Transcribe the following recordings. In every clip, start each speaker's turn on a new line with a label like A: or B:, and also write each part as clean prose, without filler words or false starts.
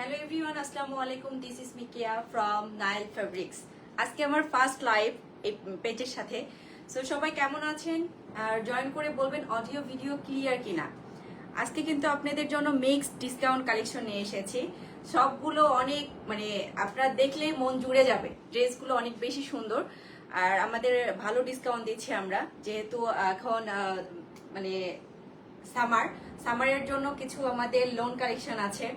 A: Hello everyone, আসসালামু আলাইকুম। This is Mikiya from Nile fabrics. আজকে আমার ফার্স্ট লাইভ এই পেজের সাথে। সো সবাই কেমন আছেন? আর জয়েন করে বলবেন অডিও ভিডিও ক্লিয়ার কিনা। আজকে কিন্তু আপনাদের জন্য মিক্সড ডিসকাউন্ট কালেকশন নিয়ে এসেছি। সবগুলো অনেক আপনারা দেখলেই মন জুড়ে যাবে। ড্রেসগুলো অনেক বেশি সুন্দর আর আমাদের ভালো ডিসকাউন্ট দিচ্ছি আমরা, যেহেতু এখন সামারের জন্য কিছু আমাদের লোন কালেকশন আছে।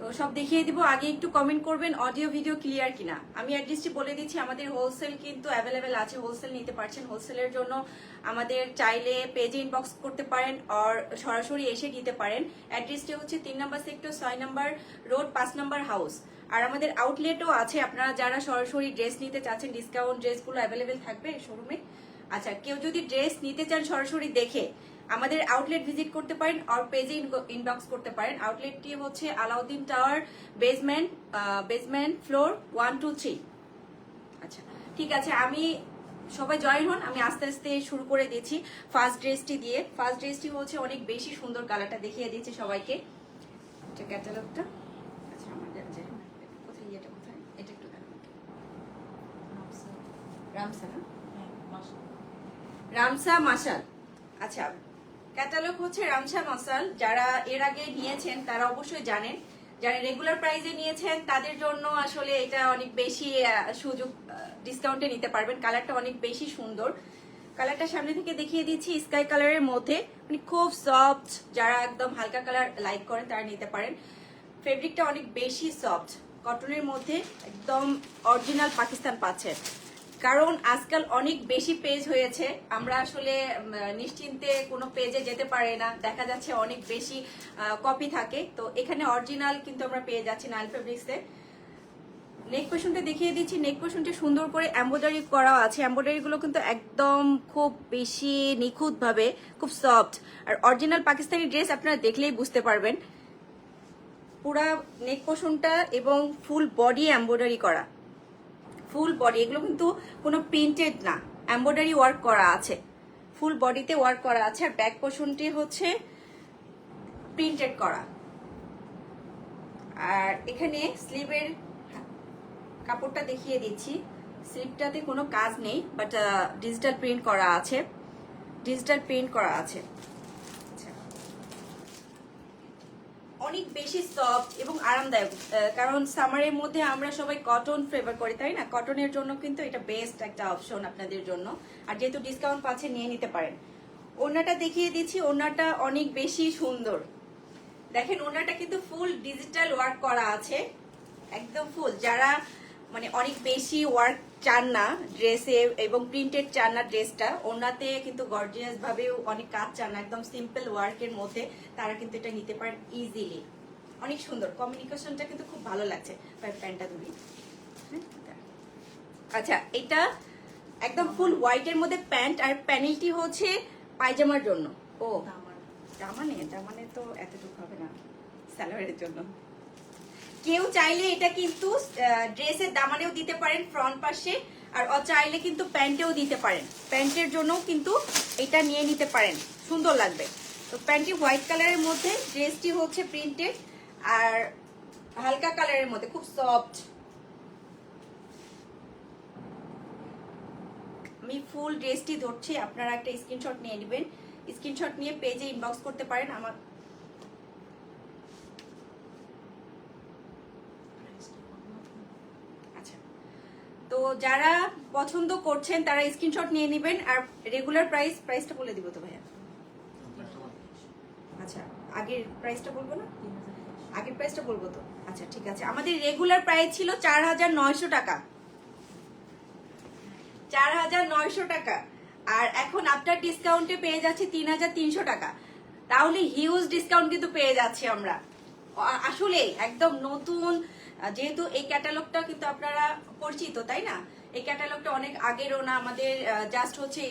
A: তো সব দেখিয়ে দিব। আগে একটু কমেন্ট করবেন অডিও ভিডিও ক্লিয়ার কিনা। আমি অ্যাড্রেসটি বলে দিচ্ছি, আমাদের হোলসেল কিন্তু অ্যাভেলেবেল আছে, হোলসেল নিতে পারছেন। হোলসেলের জন্য আমাদের চাইলে পেজে ইনবক্স করতে পারেন আর সরাসরি এসে নিতে পারেন। অ্যাড্রেসটি হচ্ছে 3 নম্বর সেক্টর, 6 নম্বর রোড, 5 নম্বর হাউস। আর আমাদের আউটলেটও আছে, আপনারা যারা সরাসরি ড্রেস নিতে চাচ্ছেন, ডিসকাউন্ট ড্রেসগুলো অ্যাভেলেবেল থাকবে শোরুমে। আচ্ছা, কেউ যদি ড্রেস নিতে চান সরাসরি দেখে, আমাদের আউটলেট ভিজিট করতে পারেন আর পেজে ইনবক্স করতে পারেন। আউটলেটটি হচ্ছে আলাউদ্দিন টাওয়ার, বেসমেন্ট ফ্লোর 1 2 3। আচ্ছা ঠিক আছে, আমি সবাই জয়েন হন। আমি আস্তে আস্তে শুরু করে দিচ্ছি ফার্স্ট ড্রেসটি দিয়ে। ফার্স্ট ড্রেসটি হচ্ছে অনেক বেশি সুন্দর, কালারটা দেখিয়ে দিচ্ছি সবাইকে। এটা ক্যাটালগটা। আচ্ছা আমাদের কোথায় কোথায় এটা একটু দেখান। রামসা না? রামসা মাসাল। আচ্ছা, ক্যাটালগ হচ্ছে রামসা মাসাল। যারা এর আগে নিয়েছেন তারা অবশ্যই জানেন, যারা রেগুলার প্রাইসে নিয়েছেন তাদের জন্য আসলে এটা অনেক বেশি সুযোগ, ডিসকাউন্টে নিতে পারবেন। কালারটা অনেক বেশি সুন্দর। কালারটা সামনে থেকে দেখিয়ে দিচ্ছি, স্কাই কালারের মধ্যে, খুব সফট। যারা একদম হালকা কালার লাইক করেন তারা নিতে পারেন। ফেব্রিকটা অনেক বেশি সফট, কটনের মধ্যে একদম অরিজিনাল পাকিস্তান পাচ্ছেন। কারণ আজকাল অনেক বেশি পেজ হয়েছে, আমরা আসলে নিশ্চিন্তে কোনো পেজে যেতে পারি না, দেখা যাচ্ছে অনেক বেশি কপি থাকে। তো এখানে অরিজিনাল কিন্তু আমরা পেয়ে যাচ্ছি নাইল ফেব্রিক্সে। নেক পোর্শনটা দেখিয়ে দিচ্ছি। নেক পোর্শনটা সুন্দর করে এমব্রয়ডারি করা আছে। এমব্রয়ডারি গুলো কিন্তু একদম খুব বেশি নিখুঁত ভাবে, খুব সফট। আর অরিজিনাল পাকিস্তানি ড্রেস আপনারা দেখলেই বুঝতে পারবেন। পুরা নেক পোর্শনটা এবং ফুল বডি এমব্রয়ডারি করা, ফুল বডি। এগুলো কিন্তু কোনো প্রিন্টেড না, এমব্রয়ডারি ওয়ার্ক করা আছে, ফুল বডিতে ওয়ার্ক করা আছে। আর ব্যাক পোর্শনটি হচ্ছে প্রিন্টেড করা। আর এখানে স্লিভের কাপড়টা দেখিয়ে দিচ্ছি। স্লিভটাতে কোনো কাজ নেই, বাট ডিজিটাল প্রিন্ট করা আছে, ডিজিটাল প্রিন্ট করা আছে। অনেক বেশি সফট এবং আরামদায়ক, কারণ সামারের মধ্যে আমরা সবাই কটন ফেভার করি, তাই না? কটনের জন্য কিন্তু এটা বেস্ট একটা অপশন আপনাদের জন্য। আর যেহেতু ডিসকাউন্ট পাচ্ছে, নিয়ে নিতে পারেন। ওড়নাটা দেখিয়ে দিচ্ছি। ওড়নাটা অনেক বেশি সুন্দর, দেখেন ওড়নাটা কিন্তু ফুল ডিজিটাল ওয়ার্ক করা আছে, একদম ফুল। যারা অনেক বেশি ওয়ার্ক চান না ড্রেসে এবং প্রিন্টেড চান না ড্রেসটা, ওড়নাতে কিন্তু গর্জিয়াস ভাবেও অনেক কাজ চান না, একদম সিম্পল ওয়ার্কের মধ্যে, তারা কিন্তু এটা নিতে পারেন ইজিলি। অনেক সুন্দর, কমিউনিকেশনটা কিন্তু খুব ভালো লাগছে। প্যান্টটা ধরি। আচ্ছা, এটা একদম ফুল হোয়াইটের মধ্যে প্যান্ট, আর প্যানেলটি হচ্ছে পায়জামার জন্য। ও দামানে তো এতটুকু হবে না, সালোয়ারের জন্য। কেউ চাইলে এটা কিন্তু ড্রেসের দামানেও দিতে পারেন ফ্রন্ট পাশে, আর চাইলে কিন্তু প্যান্টেও দিতে পারেন। প্যান্টের জন্যও কিন্তু এটা নিয়ে নিতে পারেন, সুন্দর লাগবে। তো প্যান্টটি হোয়াইট কালারের মধ্যে, ড্রেসটি হচ্ছে প্রিন্টেড আর হালকা কালারের মধ্যে, খুব সফট। আমি ফুল ড্রেসটি ধরছি, আপনারা একটা স্ক্রিনশট নিয়ে নেবেন। স্ক্রিনশট নিয়ে পেজে ইনবক্স করতে পারেন। আমার তো যারা পছন্দ করছেন তারা স্ক্রিনশট নিয়ে নেবেন। আর রেগুলার প্রাইসটা বলে দিব তো ভাইয়া? আচ্ছা, আগের প্রাইসটা বলবো না? আগের প্রাইসটা বলবো তো? আচ্ছা ঠিক আছে। আমাদের রেগুলার প্রাইস ছিল 4900 টাকা, 4900 টাকা। আর এখন আফটার ডিসকাউন্টে পেয়ে যাচ্ছি 3300 টাকা। তাহলে হিউজ ডিসকাউন্ট কিন্তু পেয়ে যাচ্ছি আমরা। আসলে একদম নতুন, যেহেতু এই ক্যাটালগটা কিন্তু আপনারা পরিচিত, তাই না? এই ক্যাটালগটা অনেক আগেরও না, আমাদের জাস্ট হচ্ছে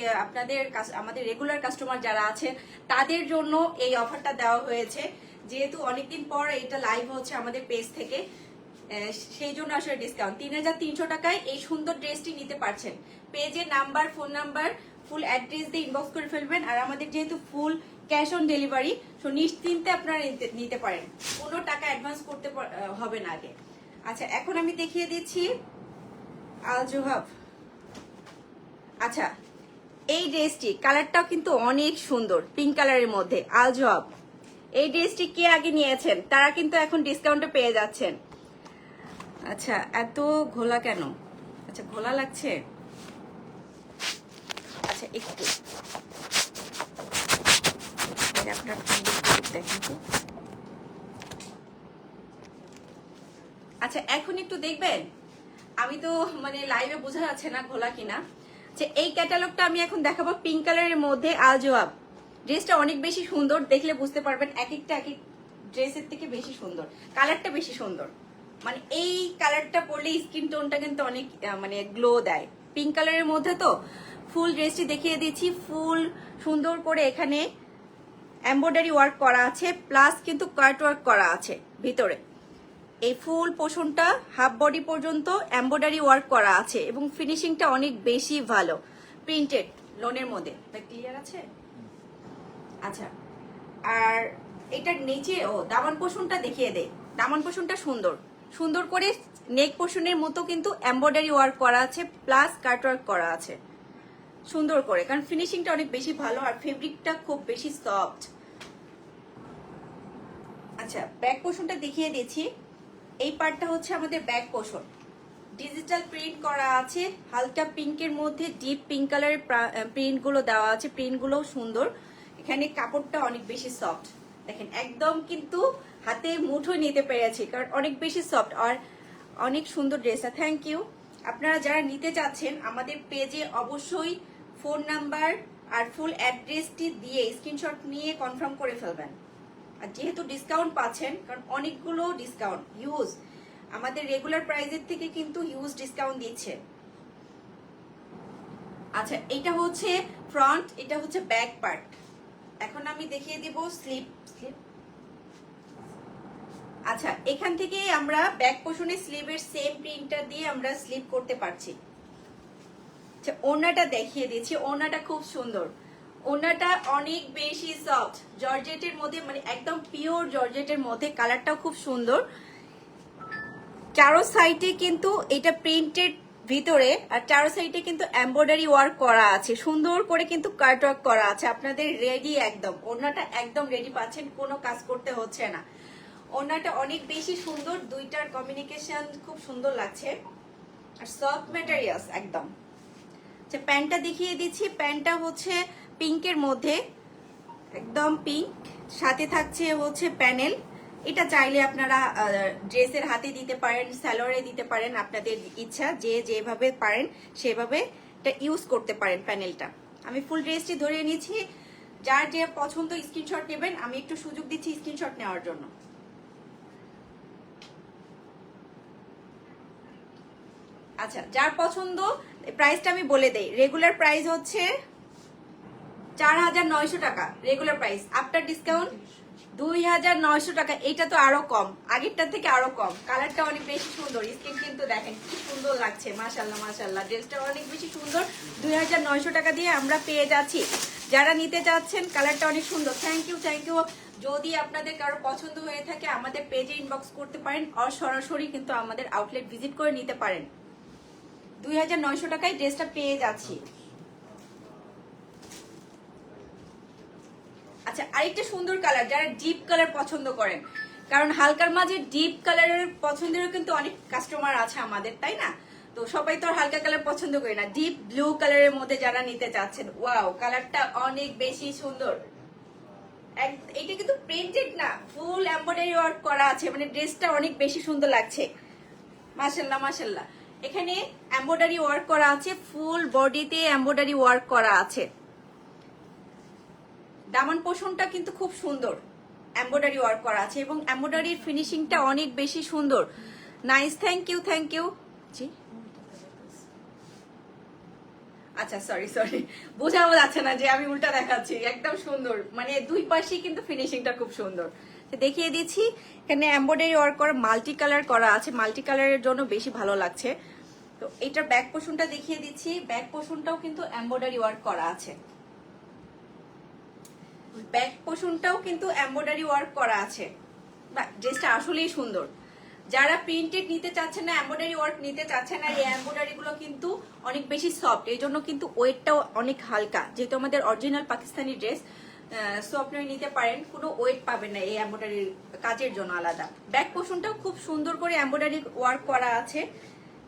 A: আমাদের রেগুলার কাস্টমার যারা আছে তাদের জন্য এই অফারটা দেওয়া হয়েছে। যেহেতু অনেকদিন পর এটা লাইভ হচ্ছে আমাদের পেজ থেকে, সেই জন্য আসলে ডিসকাউন্ট 3300 টাকায় এই সুন্দর ড্রেসটি নিতে পারছেন। পেজের number, phone number, full address দিয়ে ইনবক্স করে ফেলবেন। আর আমাদের যেহেতু full cash on delivery. So নিশ্চিন্তে আপনারা নিতে পারেন, কোনো টাকা অ্যাডভান্স করতে হবে না আগে। আচ্ছা, এখন আমি দেখিয়ে দিচ্ছি আল জোহাব। আচ্ছা, এই ড্রেসটি কালারটাও কিন্তু অনেক সুন্দর, পিঙ্ক কালারের মধ্যে আল জোহাব। এই ড্রেসটি কে আগে নিয়েছেন তারা কিন্তু এখন ডিসকাউন্টে পেয়ে যাচ্ছেন। আচ্ছা, এত ঘোলা কেন? আচ্ছা, ঘোলা লাগছে। আচ্ছা, একটু আপনার দেখেন তো। আচ্ছা, এখন একটু দেখবেন, আমি তো মানে লাইভে বোঝা যাচ্ছে না ঘোলা কিনা। যে এই ক্যাটালগটা আমি এখন দেখাবো পিঙ্ক কালারের মধ্যে আল জোয়াব। ড্রেসটা অনেক বেশি সুন্দর, দেখলে বুঝতে পারবেন এক একটা এক এক ড্রেসের থেকে বেশি সুন্দর, কালারটা বেশি সুন্দর। মানে এই কালারটা পরলে স্কিন টোনটা কিন্তু অনেক মানে গ্লো দেয়। পিঙ্ক কালারের মধ্যে তো ফুল ড্রেসটি দেখিয়ে দিচ্ছি, ফুল সুন্দর করে এখানে এমব্রয়ডারি ওয়ার্ক করা আছে, প্লাস কিন্তু কাট ওয়ার্ক করা আছে ভিতরে। এই ফুল পোর্শনটা হাফ বডি পর্যন্ত এমব্রয়ডারি ওয়ার্ক করা আছে এবং ফিনিশিংটা অনেক বেশি ভালো, প্রিন্টেড লোনের মধ্যে। ক্লিয়ার আছে? আচ্ছা, আর এটার নিচে দামান পোর্শনটা দেখিয়ে দেয়। দামান পোর্শনটা সুন্দর সুন্দর করে নেক পোর্শনের মতো কিন্তু এমব্রয়ডারি ওয়ার্ক করা আছে, প্লাস কাট ওয়ার্ক করা আছে সুন্দর করে, কারণ ফিনিশিংটা অনেক বেশি ভালো আর ফেব্রিকটা খুব বেশি সফট। আচ্ছা, ব্যাক পোর্শনটা দেখিয়ে দিচ্ছি। এই পার্টটা হচ্ছে আমাদের ব্যাক পোর্শন, ডিজিটাল প্রিন্ট করা আছে, হালকা পিঙ্কের মধ্যে ডিপ পিঙ্ক কালারের প্রিন্টগুলো দেওয়া আছে, প্রিন্টগুলো সুন্দর। এখানে কাপড়টা অনেক বেশি সফট, দেখেন একদম কিন্তু হাতে মুঠো নিতে পেরেছি, কারণ অনেক বেশি সফট আর অনেক সুন্দর ড্রেসটা। Thank you. আপনারা যারা নিতে চাচ্ছেন আমাদের পেজে অবশ্যই ফোন নাম্বার আর ফুল অ্যাড্রেসটি দিয়ে স্ক্রিনশট নিয়ে কনফার্ম করে ফেলবেন। আর যেহেতু ডিসকাউন্ট পাচ্ছেন, কারণ অনেকগুলো ডিসকাউন্ট হিউজ, আমাদের রেগুলার প্রাইসের থেকে কিন্তু হিউজ ডিসকাউন্ট দিচ্ছে। আচ্ছা, এটা হচ্ছে ফ্রন্ট, এটা হচ্ছে ব্যাক পার্ট। এখন আমি দেখিয়ে দিব স্লিপ। আচ্ছা, এখান থেকে আমরা ব্যাক পোর্শনে স্লিভের সেম প্রিন্টটা দিয়ে আমরা স্লিপ করতে পারছি। আচ্ছা, ওড়নাটা দেখিয়ে দিচ্ছি। ওড়নাটা খুব সুন্দর, ওড়নাটা অনেক বেশি সফট, জর্জেটের মধ্যে, মানে একদম পিওর জর্জেটের মধ্যে, কালারটাও খুব সুন্দর। চারো সাইডে কিন্তু এটা প্রিন্টেড ভিতরে, আর চারো সাইডে কিন্তু এমব্রয়ডারি ওয়ার্ক করা আছে, সুন্দর করে কিন্তু কাট ওয়ার্ক করা আছে। আপনাদের রেডি একদম, ওড়নাটা একদম রেডি পাচ্ছেন, কোনো কাজ করতে হচ্ছে না। ওড়নাটা অনেক বেশি সুন্দর, দুইটার কমিউনিকেশন খুব সুন্দর লাগছে আর সফট ম্যাটেরিয়ালস একদম। আচ্ছা, প্যান্টটা দেখিয়ে দিচ্ছি। প্যান্টটা হচ্ছে পিঙ্কের মধ্যে, একদম পিঙ্ক, সাথে থাকছে হচ্ছে প্যানেল। এটা চাইলে আপনারা ড্রেসের হাতে দিতে পারেন, সালোয়ারে দিতে পারেন, আপনাদের ইচ্ছা, যে যেভাবে পারেন সেভাবে এটা ইউজ করতে পারেন প্যানেলটা। আমি ফুল ড্রেসটি ধরে নিয়েছি, যার যে পছন্দ স্ক্রিনশট নেবেন, আমি একটু সুযোগ দিচ্ছি স্ক্রিনশট নেওয়ার জন্য। আচ্ছা, যার পছন্দ, প্রাইসটা আমি বলে দেই। রেগুলার প্রাইস হচ্ছে 4900 টাকা রেগুলার প্রাইস, আফটার ডিসকাউন্ট 2900 টাকা। এটা তো আরো কম, আগেরটার থেকে আরো কম। কালারটা অনেক বেশি সুন্দর, স্কিন কিন্তু দেখেন কি সুন্দর লাগছে, মাশাল্লাহ মাশাল্লাহ। ড্রেসটা অনেক বেশি সুন্দর, 2900 টাকা দিয়ে আমরা পেয়ে যাচ্ছি। যারা নিতে চাচ্ছেন, কালারটা অনেক সুন্দর। Thank you, thank you. যদি আপনাদের কারো পছন্দ হয়ে থাকে আমাদের পেজে ইনবক্স করতে পারেন, আর সরাসরি কিন্তু আমাদের আউটলেট ভিজিট করে নিতে পারেন। 2900 টাকায় ড্রেসটা পেয়ে যাচ্ছি। আচ্ছা, আরেকটা সুন্দর কালার, যারা ডিপ কালার পছন্দ করেন, কারণ হালকার মাঝে ডিপ কালারের পছন্দেরও কিন্তু অনেক কাস্টমার আছে আমাদের, তাই না? তো সবাই তো আর হালকা কালার পছন্দ করে না। ডিপ ব্লু কালারের মধ্যে যারা নিতে চাচ্ছেন, ওয়াও, কালারটা অনেক বেশি সুন্দর। এটা কিন্তু প্রিন্টেড না, ফুল এমব্রয়ডারি ওয়ার্ক করা আছে, মানে ড্রেসটা অনেক বেশি সুন্দর লাগছে, মাশাল্লাহ মাশাল্লাহ। এখানে এমব্রয়ডারি ওয়ার্ক করা আছে, ফুল বডিতে এমব্রয়ডারি ওয়ার্ক করা আছে। দামান পোর্শনটা কিন্তু খুব সুন্দর, এমব্রয়ডারি ওয়ার্ক করা আছে এবং এমব্রয়ডারির ফিনিশিংটা অনেক বেশি সুন্দর। Nice, thank you, thank you. জি, আচ্ছা, সরি সরি, বোঝাও যাচ্ছে না যে আমি উল্টা দেখাচ্ছি, একদম সুন্দর, মানে দুই পাশেই কিন্তু ফিনিশিংটা খুব সুন্দর। দেখিয়ে দিচ্ছি, এখানে এমব্রয়ডারি ওয়ার্ক করা, মাল্টি কালার করা আছে, মাল্টি কালারের জন্য বেশি ভালো লাগছে। তো এটার ব্যাক পোর্শনটা দেখিয়ে দিচ্ছি, ব্যাক পোর্শনটাও কিন্তু এমব্রয়ডারি ওয়ার্ক করা আছে। ব্যাক পোর্শনটাও কিন্তু এমব্রয়ডারি ওয়ার্ক করা আছে। বা ড্রেসটা আসলেই সুন্দর। যারা প্রিন্টেড নিতে চাচ্ছেন না, এমব্রয়ডারি ওয়ার্ক নিতে চাচ্ছেন না, এই এমব্রয়ডারি গুলো কিন্তু অনেক বেশি সফট, এই জন্য কিন্তু ওয়েটটাও অনেক হালকা, যেহেতু আমাদের অরিজিনাল পাকিস্তানি ড্রেস। সো আপনারা নিতে পারেন, কোনো ওয়েট পাবেন না এই এমব্রয়ডারি কাজের জন্য আলাদা। ব্যাক পোর্শনটাও খুব সুন্দর করে এমব্রয়ডারি ওয়ার্ক করা আছে,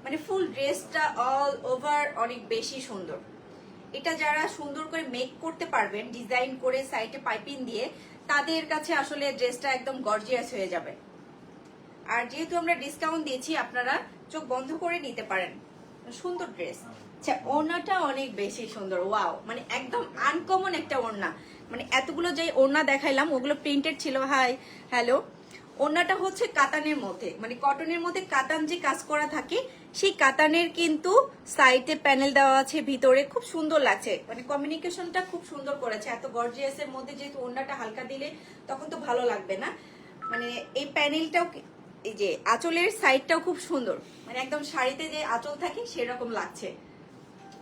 A: মানে ফুল ড্রেসটা অল ওভার অনেক বেশি সুন্দর। এটা যারা সুন্দর করে মেক করতে পারবেন ডিজাইন করে সাইডে পাইপিং দিয়ে, তাদের কাছে আসলে ড্রেসটা একদম গর্জিয়াস হয়ে যাবে। আর যেহেতু আমরা ডিসকাউন্ট দিয়েছি, আপনারা চোখ বন্ধ করে নিতে পারেন। সুন্দর ড্রেস। আচ্ছা, ওড়নাটা অনেক বেশি সুন্দর, ওয়াও, মানে একদম আনকমন একটা ওড়না। মানে এতগুলো যে ওড়না দেখাইলাম ওগুলো প্রিন্টেড ছিল। হাই হ্যালো, ওড়নাটা হচ্ছে কাতানের মধ্যে, মানে কটনের মধ্যে কাতান যে কাজ করা থাকে, সেই কাতানের কিন্তু সাইডে প্যানেল দেওয়া আছে, ভিতরে খুব সুন্দর লাগছে, মানে কমিউনিকেশনটা খুব সুন্দর করেছে। এত গর্জিয়াসের মধ্যে যেহেতু ওড়নাটা হালকা দিলে তখন তো ভালো লাগবে না। মানে এই প্যানেলটাও, এই যে আঁচলের সাইডটাও খুব সুন্দর, মানে একদম শাড়িতে যে আঁচল থাকে সেরকম লাগছে,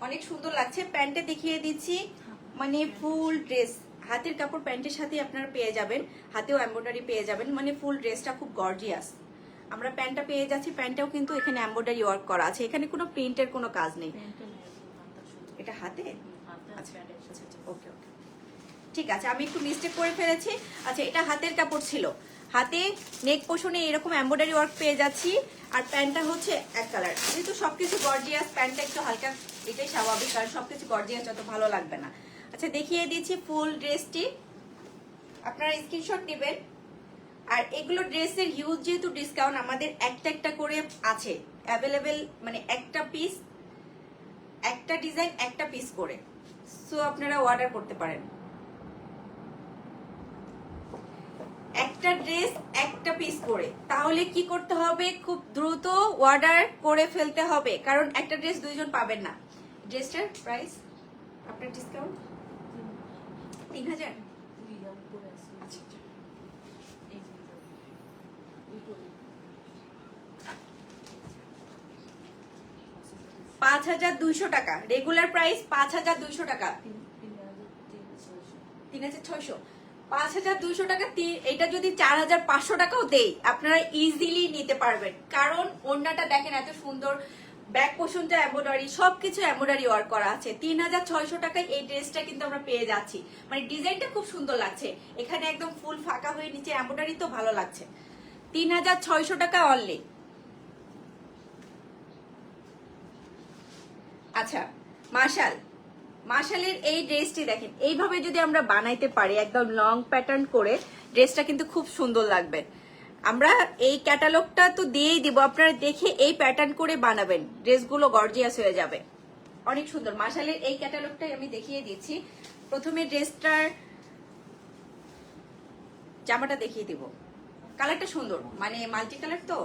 A: অনেক সুন্দর লাগছে। প্যান্টে দেখিয়ে দিচ্ছি, মানে ফুল ড্রেস, হাতের কাপড় প্যান্টের সাথে আপনারা পেয়ে যাবেন, হাতেও এমব্রয়ডারি পেয়ে যাবেন, মানে ফুল ড্রেসটা খুব গর্জিয়াস। আমরা প্যান্টটা পেয়ে যাচ্ছি, প্যান্টটাও কিন্তু এখানে এমব্রয়ডারি ওয়ার্ক করা আছে, এখানে কোনো প্রিন্টের কোনো কাজ নেই। এটা হাতে, আচ্ছা ওকে ওকে, ঠিক আছে, আমি একটু মিস্টেক করে ফেলেছি। আচ্ছা, এটা হাতের কাপড় ছিল, হাতে নেক পোর্শনে এরকম এমব্রয়ডারি ওয়ার্ক পেয়ে যাচ্ছি। আর প্যান্টটা হচ্ছে এক কালার, যেহেতু সবকিছু গর্জিয়াস, প্যান্টটা একটু হালকা, এটাই স্বাভাবিক, কারণ সবকিছু গর্জিয়াস যত ভালো লাগবে না। আচ্ছা, দেখিয়ে দিচ্ছি ফুল ড্রেসটি, আপনারা স্ক্রিনশট নেবেন। আর এগুলো ড্রেসের হিউজ যেহেতু ডিসকাউন্ট, আমাদের একটা একটা করে আছে অ্যাভেলেবেল, মানে একটা পিস, একটা ডিজাইন একটা পিস করে, সো আপনারা অর্ডার করতে পারেন। একটা ড্রেস একটা পিস করে, তাহলে কি করতে হবে, খুব দ্রুত অর্ডার করে ফেলতে হবে, কারণ একটা ড্রেস দুইজন পাবেন না। ড্রেসটার প্রাইস আপনার ডিসকাউন্ট 3000। 5200 টাকা রেগুলার প্রাইস, 5200 টাকা, 3600, 5200 টাকা। এটা যদি 4500 টাকাও দেই, আপনারা ইজিলি নিতে পারবেন, কারণ ওড়নাটা দেখেন এত সুন্দর, ব্যাক পোর্শনটা এমব্রয়ডারি, সবকিছু এমব্রয়ডারি ওয়ার্ক করা আছে। 3600 টাকায় এই ড্রেসটা কিন্তু আমরা পেয়ে যাচ্ছি, মানে ডিজাইনটা খুব সুন্দর লাগছে, এখানে একদম ফুল ফাঁকা হয়ে নিচে এমব্রয়ডারি, তো ভালো লাগছে। 3600 টাকা অনলি। আচ্ছা, মার্শালের এই ড্রেসটি দেখেন, এইভাবে যদি আমরা বানাইতে পারি একদম লং প্যাটার্ন করে, ড্রেসটা কিন্তু খুব সুন্দর লাগবে। আমরা এই ক্যাটালগটা তো দিয়েই দিব, আপনারা দেখে এই প্যাটার্ন করে বানাবেন, ড্রেসগুলো গর্জিয়াস হয়ে যাবে, অনেক সুন্দর। মার্শালের এই ক্যাটালগটাই আমি দেখিয়ে দিচ্ছি। প্রথমে ড্রেসটার জামাটা দেখিয়ে দিব, কালারটা সুন্দর, মানে মাল্টি কালার, তো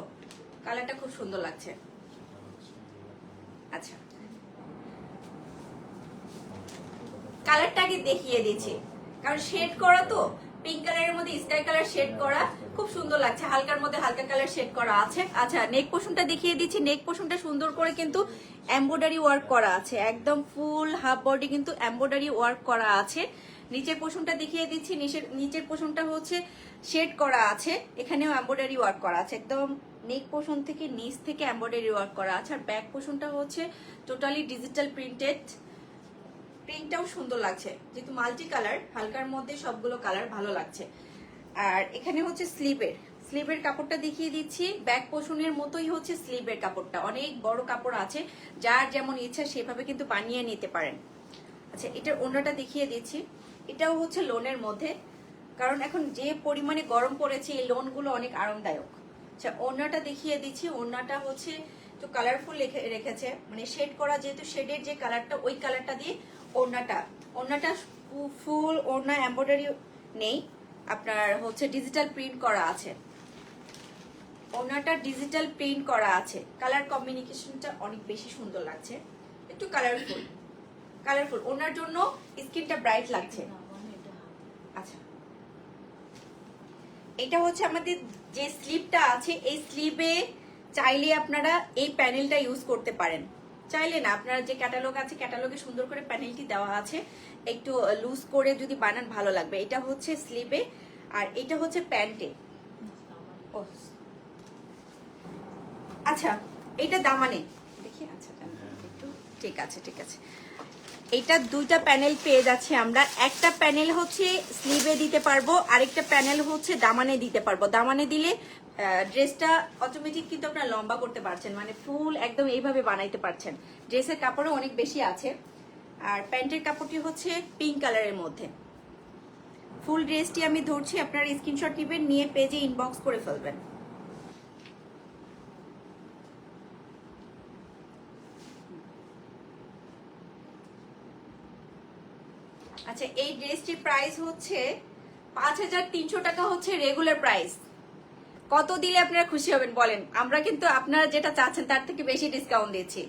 A: কালারটা খুব সুন্দর লাগছে। আচ্ছা, কালারটা আগে দেখিয়ে দিচ্ছি, কারণ শেড করা তো, পিঙ্ক কালারের মধ্যে স্কাই কালার শেড করা, খুব সুন্দর লাগছে, হালকার মধ্যে হালকা কালার শেড করা আছে। আচ্ছা, নেক পোর্শনটা দেখিয়ে দিচ্ছি, নেক পোর্শনটা সুন্দর করে কিন্তু এমব্রয়ডারি ওয়ার্ক করা আছে, একদম ফুল হাফ বডি কিন্তু এমব্রয়ডারি ওয়ার্ক করা আছে। নিচের পোর্শনটা দেখিয়ে দিচ্ছি, নিচের পোর্শনটা হচ্ছে শেড করা আছে, এখানেও এমব্রয়ডারি ওয়ার্ক করা আছে, একদম নেক পোর্শন থেকে নিচ থেকে এমব্রয়ডারি ওয়ার্ক করা আছে। আর ব্যাক পোর্শনটা হচ্ছে টোটালি ডিজিটাল প্রিন্টেড, প্রিন্টটাও সুন্দর লাগছে, যেহেতু মাল্টি কালার, হালকার মধ্যে সবগুলো কালার ভালো লাগছে। আর এখানে হচ্ছে স্লিভের কাপড়টা দেখিয়ে দিচ্ছি, ব্যাক পোর্শনের মতোই হচ্ছে স্লিভের কাপড়টা, অনেক বড় কাপড় আছে, যার যেমন ইচ্ছা সেভাবে কিন্তু বানিয়ে নিতে পারেন। আচ্ছা, এটার ওড়নাটা দেখিয়ে দিচ্ছি, এটাও হচ্ছে লোনের মধ্যে, কারণ এখন যে পরিমাণে গরম পড়েছে, এই লোনগুলো অনেক আরামদায়ক। আচ্ছা, ওড়নাটা দেখিয়ে দিচ্ছি, ওড়নাটা হচ্ছে একটু কালারফুল রেখেছে, মানে শেড করা, যেহেতু শেডের যে কালারটা ওই কালারটা দিয়ে ওড়নাটা ফুল ওড়না এমব্রয়ডারি নেই, আপনার হচ্ছে ডিজিটাল প্রিন্ট করা আছে, ওড়নাটা ডিজিটাল প্রিন্ট করা আছে। কালার কম্বিনেশনটা অনেক বেশি সুন্দর লাগছে, একটু কালারফুল ওড়নার জন্য স্কিনটা ব্রাইট লাগছে। আচ্ছা, এটা হচ্ছে আমাদের যে স্লিভটা আছে, এই স্লিভে চাইলে আপনারা এই প্যানেলটা ইউজ করতে পারেন, চাইলে না, আপনার যে ক্যাটালগ আছে ক্যাটালগে সুন্দর করে প্যানেলটি দেওয়া আছে, একটু লুজ করে যদি বানান ভালো লাগবে। এটা হচ্ছে স্লিভে আর এটা হচ্ছে প্যান্টে। আচ্ছা এটা দামানে দেখি। আচ্ছা একটু ঠিক আছে ঠিক আছে। এইটা দুইটা প্যানেল পেয়ে যাচ্ছি আমরা। একটা প্যানেল হচ্ছে স্লিভে দিতে পারবো, আরেকটা প্যানেল হচ্ছে দামানে দিতে পারবো। দামানে দিলে ড্রেসটা অটোমেটিক কিন্তু আপনারা লম্বা করতে পারছেন, মানে ফুল একদম এইভাবে বানাইতে পারছেন। ড্রেসের কাপড়ও অনেক বেশি আছে। আর প্যান্টের কাপড়টি হচ্ছে পিঙ্ক কালারের মধ্যে। ফুল ড্রেসটি আমি ধরছি, আপনারা স্ক্রিনশট নেবেন, নিয়ে পেজে ইনবক্স করে ফেলবেন। আচ্ছা এই ড্রেসটির প্রাইস হচ্ছে 5300 টাকা হচ্ছে রেগুলার প্রাইস। কত দিলে আপনারা খুশি হবেন বলেন? আমরা কিন্তু আপনারা যেটা চাচ্ছেন তার থেকে বেশি ডিসকাউন্ট দিচ্ছি।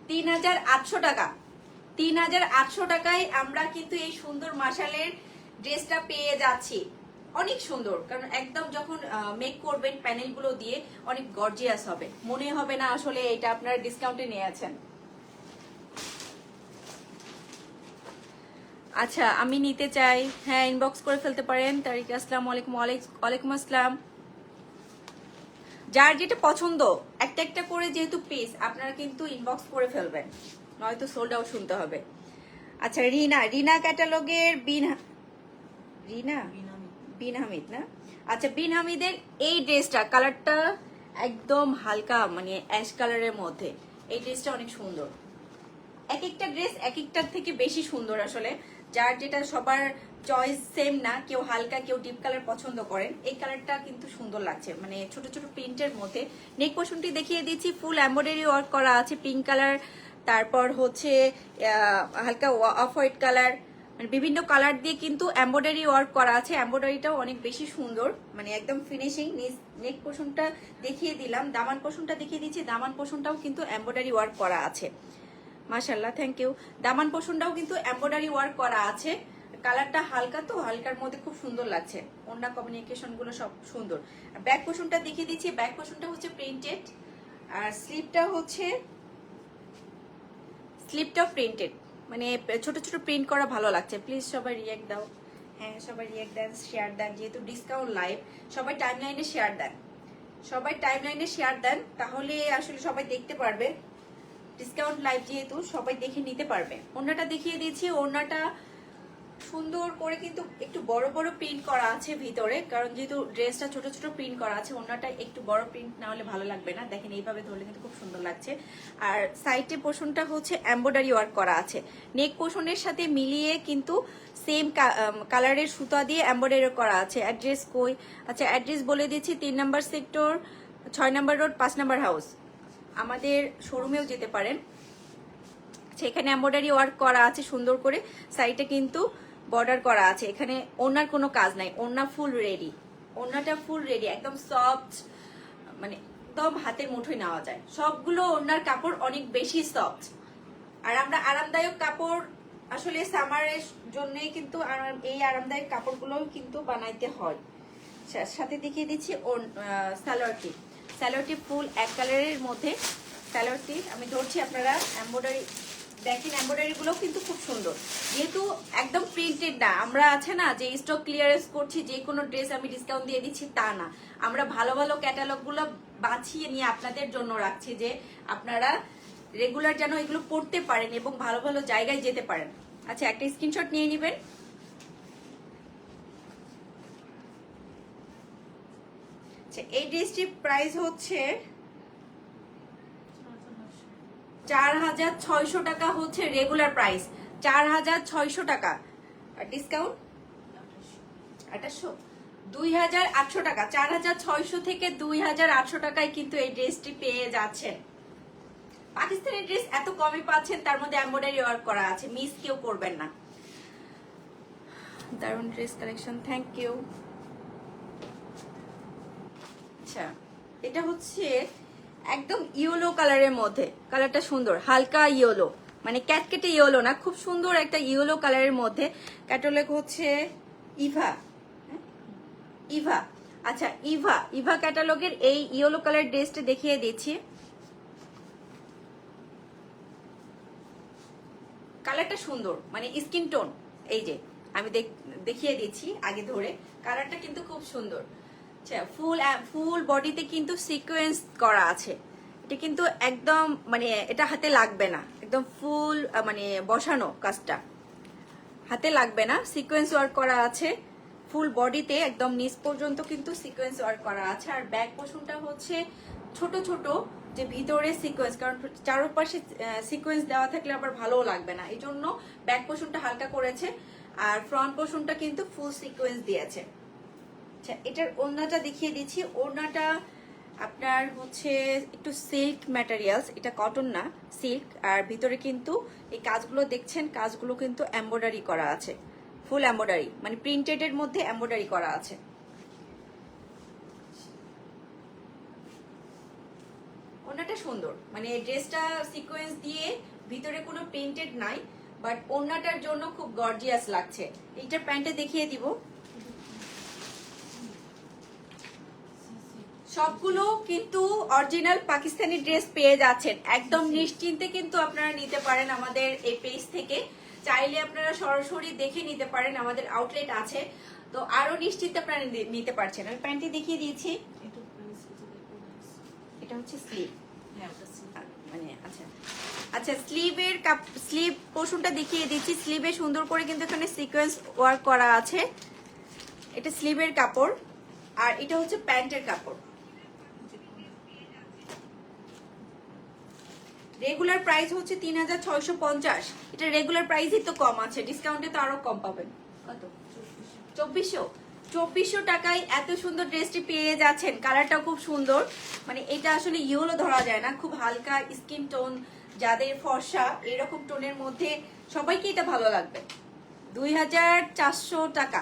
A: 3800 টাকা। 3800 টাকায় আমরা কিন্তু এই সুন্দর মাশালের ড্রেসটা পেয়ে যাচ্ছি। অনেক সুন্দর, কারণ একদম যখন মেক করবেন প্যানেলগুলো দিয়ে অনেক গর্জিয়াস হবে, মনে হবে না আসলে এটা আপনারা ডিসকাউন্টে নিয়েছেন। আচ্ছা আমি নিতে চাই, হ্যাঁ ইনবক্স করে ফেলতে পারেন। তারিক আসসালামু আলাইকুম। ওয়ালাইকুম আসসালাম। যার যেটা পছন্দ একটা একটা করে যেহেতু পিস, আপনারা কিন্তু ইনবক্স করে ফেলবেন, নয়তো সোল্ড আউট শুনতে হবে। আচ্ছা রিনা ক্যাটালগের বিন হামিদ না? আচ্ছা বিন হামিদের এই ড্রেসটা কালারটা একদম হালকা মানে অ্যাশ কালারের মধ্যে। এই ড্রেসটা অনেক সুন্দর। এক একটা ড্রেস এক একটার থেকে বেশি সুন্দর আসলে, যার যেটা সবার চয়েস সেম না, কেউ হালকা কেউ ডিপ কালার পছন্দ করেন। এই কালারটা কিন্তু সুন্দর লাগছে, মানে ছোট ছোট প্রিন্টের মধ্যে। নেক পোর্শনটি দেখিয়ে দিচ্ছি, ফুল এমব্রয়ডারি ওয়ার্ক করা আছে, পিঙ্ক কালার, তারপর হচ্ছে হালকা অফ হোয়াইট কালার, মানে বিভিন্ন কালার দিয়ে কিন্তু এমব্রয়ডারি ওয়ার্ক করা আছে। এমব্রয়ডারিটাও অনেক বেশি সুন্দর, মানে একদম ফিনিশিং। নেক পোর্শনটা দেখিয়ে দিলাম, দামান পোর্শনটা দেখিয়ে দিচ্ছি। দামান পোর্শনটাও কিন্তু এমব্রয়ডারি ওয়ার্ক করা আছে। মাশাআল্লাহ, থ্যাংক ইউ। দামান পোর্শনটাও কিন্তু এমব্রয়ডারি ওয়ার্ক করা আছে। কালারটা হালকা, তো হালকার মধ্যে খুব সুন্দর লাগছে। ওড়না কমিউনিকেশন গুলো সব সুন্দর। ব্যাক পোর্শনটা দেখিয়ে দিচ্ছি। ব্যাক পোর্শনটা হচ্ছে প্রিন্টেড, আর স্লিপটাও প্রিন্টেড, মানে ছোট ছোট প্রিন্ট করা, ভালো লাগছে। প্লিজ সবাই রিঅ্যাক্ট দাও। হ্যাঁ সবাই রিঅ্যাক্ট দেন, শেয়ার দেন, যেহেতু ডিসকাউন্ট লাইভ। সবাই টাইমলাইনে শেয়ার দেন, তাহলে আসলে সবাই দেখতে পারবে। ডিসকাউন্ট লাইভ যেহেতু সবাই দেখে নিতে পারবে। ওড়নাটা দেখিয়ে দিচ্ছি। ওড়নাটা সুন্দর করে কিন্তু একটু বড় বড় প্রিন্ট করা আছে ভিতরে, কারণ যেহেতু ড্রেসটা ছোট ছোট প্রিন্ট করা আছে। ওড়নাটা একটু বড় প্রিন্ট না হলে ভালো লাগবে না। দেখেন এইভাবে ধরলে কিন্তু খুব সুন্দর লাগছে। আর সাইডে পোর্শনটা হচ্ছে এমব্রয়ডারি ওয়ার্ক করা আছে। নেক পোর্শনের সাথে মিলিয়ে কিন্তু সেম কালারের সুতা দিয়ে এমব্রয়ডারি করা আছে। অ্যাড্রেস কই? আচ্ছা অ্যাড্রেস বলে দিচ্ছি, 3 নম্বর সেক্টর, 6 নম্বর রোড, 5 নম্বর হাউস। আমাদের শোরুমেও যেতে পারেন। সেখানে এমব্রয়ডারি ওয়ার্ক করা আছে সুন্দর করে। সাইডে কিন্তু বর্ডার করা আছে। এখানে ওড়নার কোনো কাজ নাই, ওড়না ফুল রেডি। ওড়নাটা ফুল রেডি, একদম সফট, মানে একদম হাতের মুঠোয় নেওয়া যায়। সবগুলো ওড়নার কাপড় অনেক বেশি সফট। আর আমরা আরামদায়ক কাপড় আসলে সামারের জন্যই কিন্তু এই আরামদায়ক কাপড়গুলোও কিন্তু বানাইতে হয়। সাথে দেখিয়ে দিচ্ছি স্যালোয়ারটি ফুল এক কালারের মধ্যে। স্যালোয়ারটি আমি ধরছি, আপনারা এমব্রয়ডারি দেখেন। এমব্রয়ডারি গুলো কিন্তু খুব সুন্দর, যেহেতু একদম প্রিন্টেড না। আমরা আছে না যে স্টক ক্লিয়ারেন্স করছি, যে কোনো ড্রেস আমি ডিসকাউন্ট দিয়ে দিচ্ছি তা না। আমরা ভালো ভালো ক্যাটালগ গুলো বাছিয়ে নিয়ে আপনাদের জন্য রাখছি, যে আপনারা রেগুলার যেন এগুলো পড়তে পারেন এবং ভালো ভালো জায়গায় যেতে পারেন। আচ্ছা একটা স্ক্রিনশট নিয়ে নেবেন। এই ড্রেসটির প্রাইস হচ্ছে 4600 টাকা হচ্ছে রেগুলার প্রাইস। 4600 টাকা, আর ডিসকাউন্ট 2800, 2800 টাকা। 4600 থেকে 2800 টাকায় কিন্তু এই ড্রেসটি পেয়ে যাচ্ছেন। পাকিস্তানি ড্রেস এত কমই পাচ্ছেন, তার মধ্যে এমব্রয়ডারি ওয়ার্ক করা আছে, মিস কেউ করবেন না। দারুন ড্রেস কালেকশন, থ্যাংক ইউ। আচ্ছা এটা হচ্ছে একদম ইয়েলো কালারের মধ্যে। কালারটা সুন্দর, হালকা ইয়েলো, মানে ক্যাটকেটে ইয়েলো না, খুব সুন্দর একটা ইয়েলো কালারের মধ্যে। ক্যাটালগ হচ্ছে ইভা। আচ্ছা ইভা ক্যাটালগের এই ইয়েলো কালার ড্রেসটা দেখিয়ে দিচ্ছি। কালারটা সুন্দর, মানে স্কিন টোন। এই যে আমি দেখিয়ে দিচ্ছি আগে ধরে, কালারটা কিন্তু খুব সুন্দর। আচ্ছা, ফুল বডিতে কিন্তু সিকোয়েন্স করা আছে। এটা কিন্তু একদম মানে এটা হাতে লাগবে না, একদম ফুল মানে বসানো কাজটা, হাতে লাগবে না, সিকোয়েন্স ওয়ার্ক করা আছে ফুল বডিতে, একদম নিচ পর্যন্ত কিন্তু সিকোয়েন্স ওয়ার্ক করা আছে। আর ব্যাক পোর্শনটা হচ্ছে ছোট ছোট, যে ভিতরে সিকোয়েন্স, কারণ চারপাশে সিকোয়েন্স দেওয়া থাকলে আবার ভালোও লাগবে না, এই জন্য ব্যাক পোর্শনটা হালকা করেছে। আর ফ্রন্ট পোর্শনটা কিন্তু ফুল সিকোয়েন্স দিয়েছে। আচ্ছা, এটার ওড়নাটা দেখিয়ে দিচ্ছি। ওড়নাটা আপনার হচ্ছে একটু সিল্ক ম্যাটেরিয়ালস, এটা কটন না, সিল্ক। আর ভিতরে কিন্তু এই কাজগুলো দেখছেন, কাজগুলো কিন্তু এমব্রয়ডারি করা আছে, ফুল এমব্রয়ডারি, মানে প্রিন্টেড এর মধ্যে এমব্রয়ডারি করা আছে। ওড়নাটা সুন্দর, মানে ড্রেসটা সিকোয়েন্স দিয়ে, ভিতরে কোনো প্রিন্টেড নাই, বাট ওড়নাটার জন্য খুব গর্জিয়াস লাগছে। এইটার প্যান্টে দেখিয়ে দিব। সবগুলো কিন্তু অরিজিনাল পাকিস্তানি ড্রেস পেয়ে যাচ্ছেন, একদম নিশ্চিন্তে কিন্তু আপনারা নিতে পারেন আমাদের এই পেজ থেকে। চাইলে আপনারা সরাসরি দেখে নিতে পারেন, আমাদের আউটলেট আছে, তো আরো নিশ্চিন্তে আপনারা নিতে পারছেন। আমি প্যান্টটি দেখিয়ে দিয়েছি, এটা হচ্ছে স্লিভ, মানে আচ্ছা আচ্ছা, স্লিভ পোর্শনটা দেখিয়ে দিচ্ছি। স্লিভে সুন্দর করে কিন্তু এখানে সিকোয়েন্স ওয়ার্ক করা আছে, এটা স্লিভের কাপড়। আর এটা হচ্ছে প্যান্টের কাপড়। রেগুলার প্রাইস হচ্ছে 3650। এটা রেগুলার প্রাইসই তো কম আছে, ডিসকাউন্টে তো আরো কম পাবেন। কত? 2400 টাকায় এত সুন্দর ড্রেসটি পেয়ে যাচ্ছেন। কালারটাও খুব সুন্দর, মানে এটা আসলে ইয়েলো ধরা যায় না, খুব হালকা স্কিন টোন, যাদের ফর্সা এরকম টোনের মধ্যে সবাইকে এটা ভালো লাগবে। 2400 টাকা।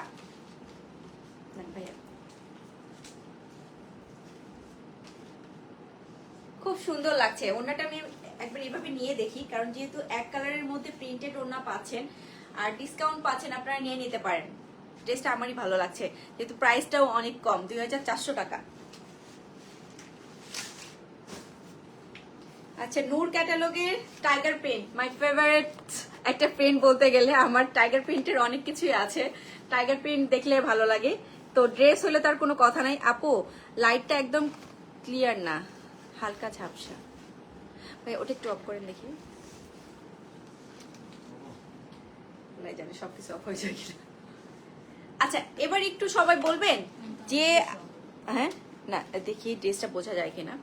A: খুব সুন্দর লাগছে। ওড়নাটা আমি একবার এভাবে নিয়ে দেখি, কারণ যেহেতু এক কালারের মধ্যে প্রিন্টেড ওড়না পাচ্ছেন আর ডিসকাউন্ট পাচ্ছেন, আপনারা নিয়ে নিতে পারেন। ড্রেসটা আমারই ভালো লাগছে, যেহেতু প্রাইসটাও অনেক কম, 2400 টাকা। আচ্ছা, নূর ক্যাটালগের টাইগার প্রিন্ট, মাই ফেভারিট একটা প্রিন্ট বলতে গেলে। আমার টাইগার প্রিন্টের অনেক কিছুই আছে, টাইগার প্রিন্ট দেখলে ভালো লাগে। তো ড্রেস হলে তার কোনো কথা নাই। আপু, লাইটটা একদম ক্লিয়ার না, হালকা ঝাপসা। ভাই ওটা একটু অফ করেন দেখি, জানি সবকিছু অফ হয়ে যায় কিনা। আচ্ছা, এবার একটু সবাই বলবেন যে, হ্যাঁ না দেখি ড্রেসটা বোঝা যায় কিনা।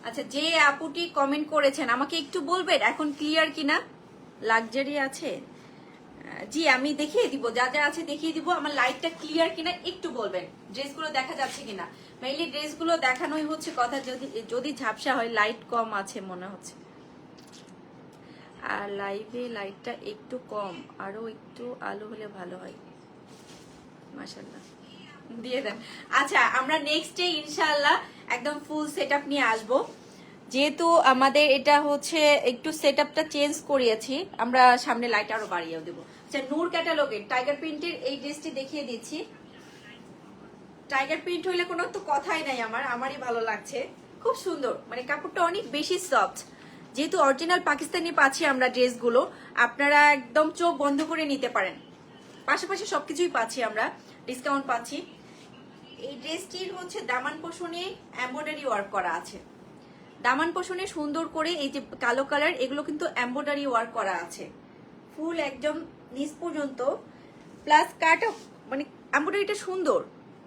A: আচ্ছা, যে আপুটি কমেন্ট করেছেন আমাকে একটু বলবেন এখন ক্লিয়ার কিনা, লাক্সারি আছে। জি, আমি দেখিয়ে দিব, যা যা আছে দেখিয়ে দিব। আমার লাইটটা ক্লিয়ার কিনা একটু বলবেন, ড্রেসগুলো দেখা যাচ্ছে কিনা। মেইনলি ড্রেসগুলো দেখানোই হচ্ছে কথা, যদি ঝাপসা হয়, লাইট কম আছে মনে হচ্ছে। আর লাইভে লাইটটা একটু কম, আরো একটু আলো হলে ভালো হয়। মাশাআল্লাহ, দিয়ে দেন। আচ্ছা, আমরা নেক্সট ডে ইনশাআল্লাহ একদম ফুল সেটআপ নিয়ে আসবো। যেহেতু আমাদের এটা হচ্ছে একটু সেটআপটা চেঞ্জ করিয়েছি, আমরা সামনে লাইট আরো বাড়িয়েও দেবো। আচ্ছা, নূর ক্যাটালগের টাইগার প্রিন্টের এই ড্রেসটি দেখিয়ে দিচ্ছি। টাইগার প্রিন্ট হইলে কোনো তো কথাই নাই, আমারই ভালো লাগছে, খুব সুন্দর, মানে কাপড়টা অনেক বেশি সফট। যেহেতু অরিজিনাল পাকিস্তানি পাচ্ছি আমরা ড্রেসগুলো, আপনারা একদম চোখ বন্ধ করে নিতে পারেন। পাশাপাশি সবকিছুই পাচ্ছি আমরা, ডিসকাউন্ট পাচ্ছি। এই ড্রেসটির হচ্ছে দামান পোষণে এমব্রয়ডারি ওয়ার্ক করা আছে। দামান পোষণে সুন্দর করে এই যে কালো কালার, এগুলো কিন্তু এমব্রয়ডারি ওয়ার্ক করা আছে ফুল একদম নিচ পর্যন্ত, প্লাস কাট, মানে এমব্রয়ডারিটা সুন্দর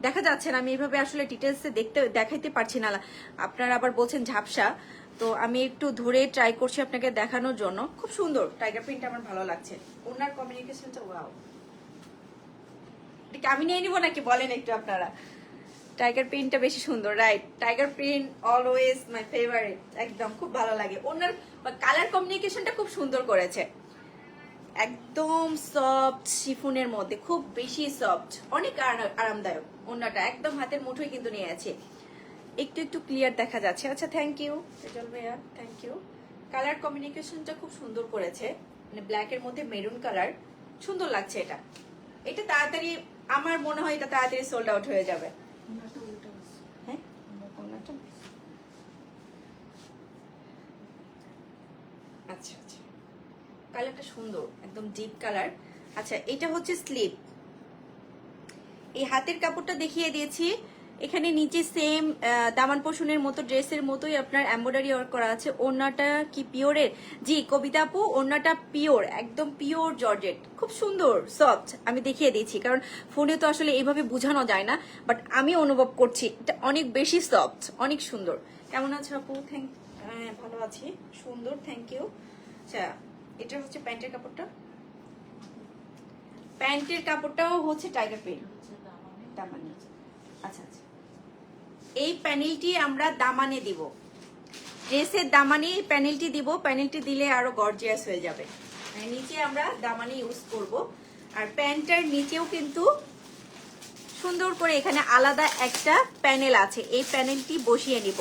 A: দেখা যাচ্ছে না। আমি এইভাবে আসলে ডিটেলসে দেখাইতে পারছি না, আপনারা আবার বলছেন ঝাপসা, তো আমি একটু ধরে ট্রাই করছি আপনাকে দেখানোর জন্য। খুব সুন্দর টাইগার প্রিন্ট, আমার ভালো লাগছে। ওনার কমিউনিকেশনটা ওয়াও। এটা আমি নিয়ে নিব নাকি বলেন একটু আপনারা। টাইগার প্রিন্টটা বেশি সুন্দর, right? Tiger print always my favourite, একদম খুব ভালো লাগে। ওনার কালার কমিউনিকেশনটা খুব সুন্দর করেছে, একদম সফট শিফনের মধ্যে, খুব বেশি সফট, অনেক আরামদায়ক। ওনাটা একদম হাতের মুঠোয় কিন্তু নিয়ে আছে, একটু একটু ক্লিয়ার দেখা যাচ্ছে। আচ্ছা, থ্যাংক ইউ রেজল ভাইয়া, থ্যাংক ইউ। কালার কমিউনিকেশনটা খুব সুন্দর করেছে, মানে ব্ল্যাকের মধ্যে মেরুন কালার, সুন্দর লাগছে। এটা তাড়াতাড়ি, আমার মনে হয় এটা তাড়াতাড়ি সোল্ড আউট হয়ে যাবে। হ্যাঁ, আচ্ছা আচ্ছা, কালারটা সুন্দর, একদম ডিপ কালার। আচ্ছা, এটা হচ্ছে স্লিপ। এই হাতের কাপড়টা দেখিয়ে দিয়েছি। এখানে নিচে সেম দামান পোষণের মতো ড্রেসের মতোই আপনার এমব্রয়ডারি ওয়ার্ক করা আছে। ওড়নাটা কি পিওরের? জি কবিতা আপু, ওড়নাটা পিওর, একদম পিওর জর্জেট, খুব সুন্দর সফট। আমি দেখিয়ে দিয়েছি কারণ ফোনে তো আসলে এইভাবে বোঝানো যায় না, বাট আমি অনুভব করছি এটা অনেক বেশি সফট, অনেক সুন্দর। কেমন আছো আপু? ভালো আছি, সুন্দর, থ্যাংক ইউ। আচ্ছা, এটা হচ্ছে প্যান্টের কাপড়টা। প্যান্টের কাপড়টাও হচ্ছে টাইগার প্রিন্ট দামানে। আচ্ছা আচ্ছা, এই প্যানেলটি আমরা দামানে দিব, ড্রেসের দামানে প্যানেলটি দিব। প্যানেলটি দিলে আরো গর্জিয়াস হয়ে যাবে। নিচে আমরা দামানে ইউজ করব। আর প্যান্টের নিচেও কিন্তু সুন্দর করে এখানে আলাদা একটা প্যানেল আছে, এই প্যানেলটি বসিয়ে নিব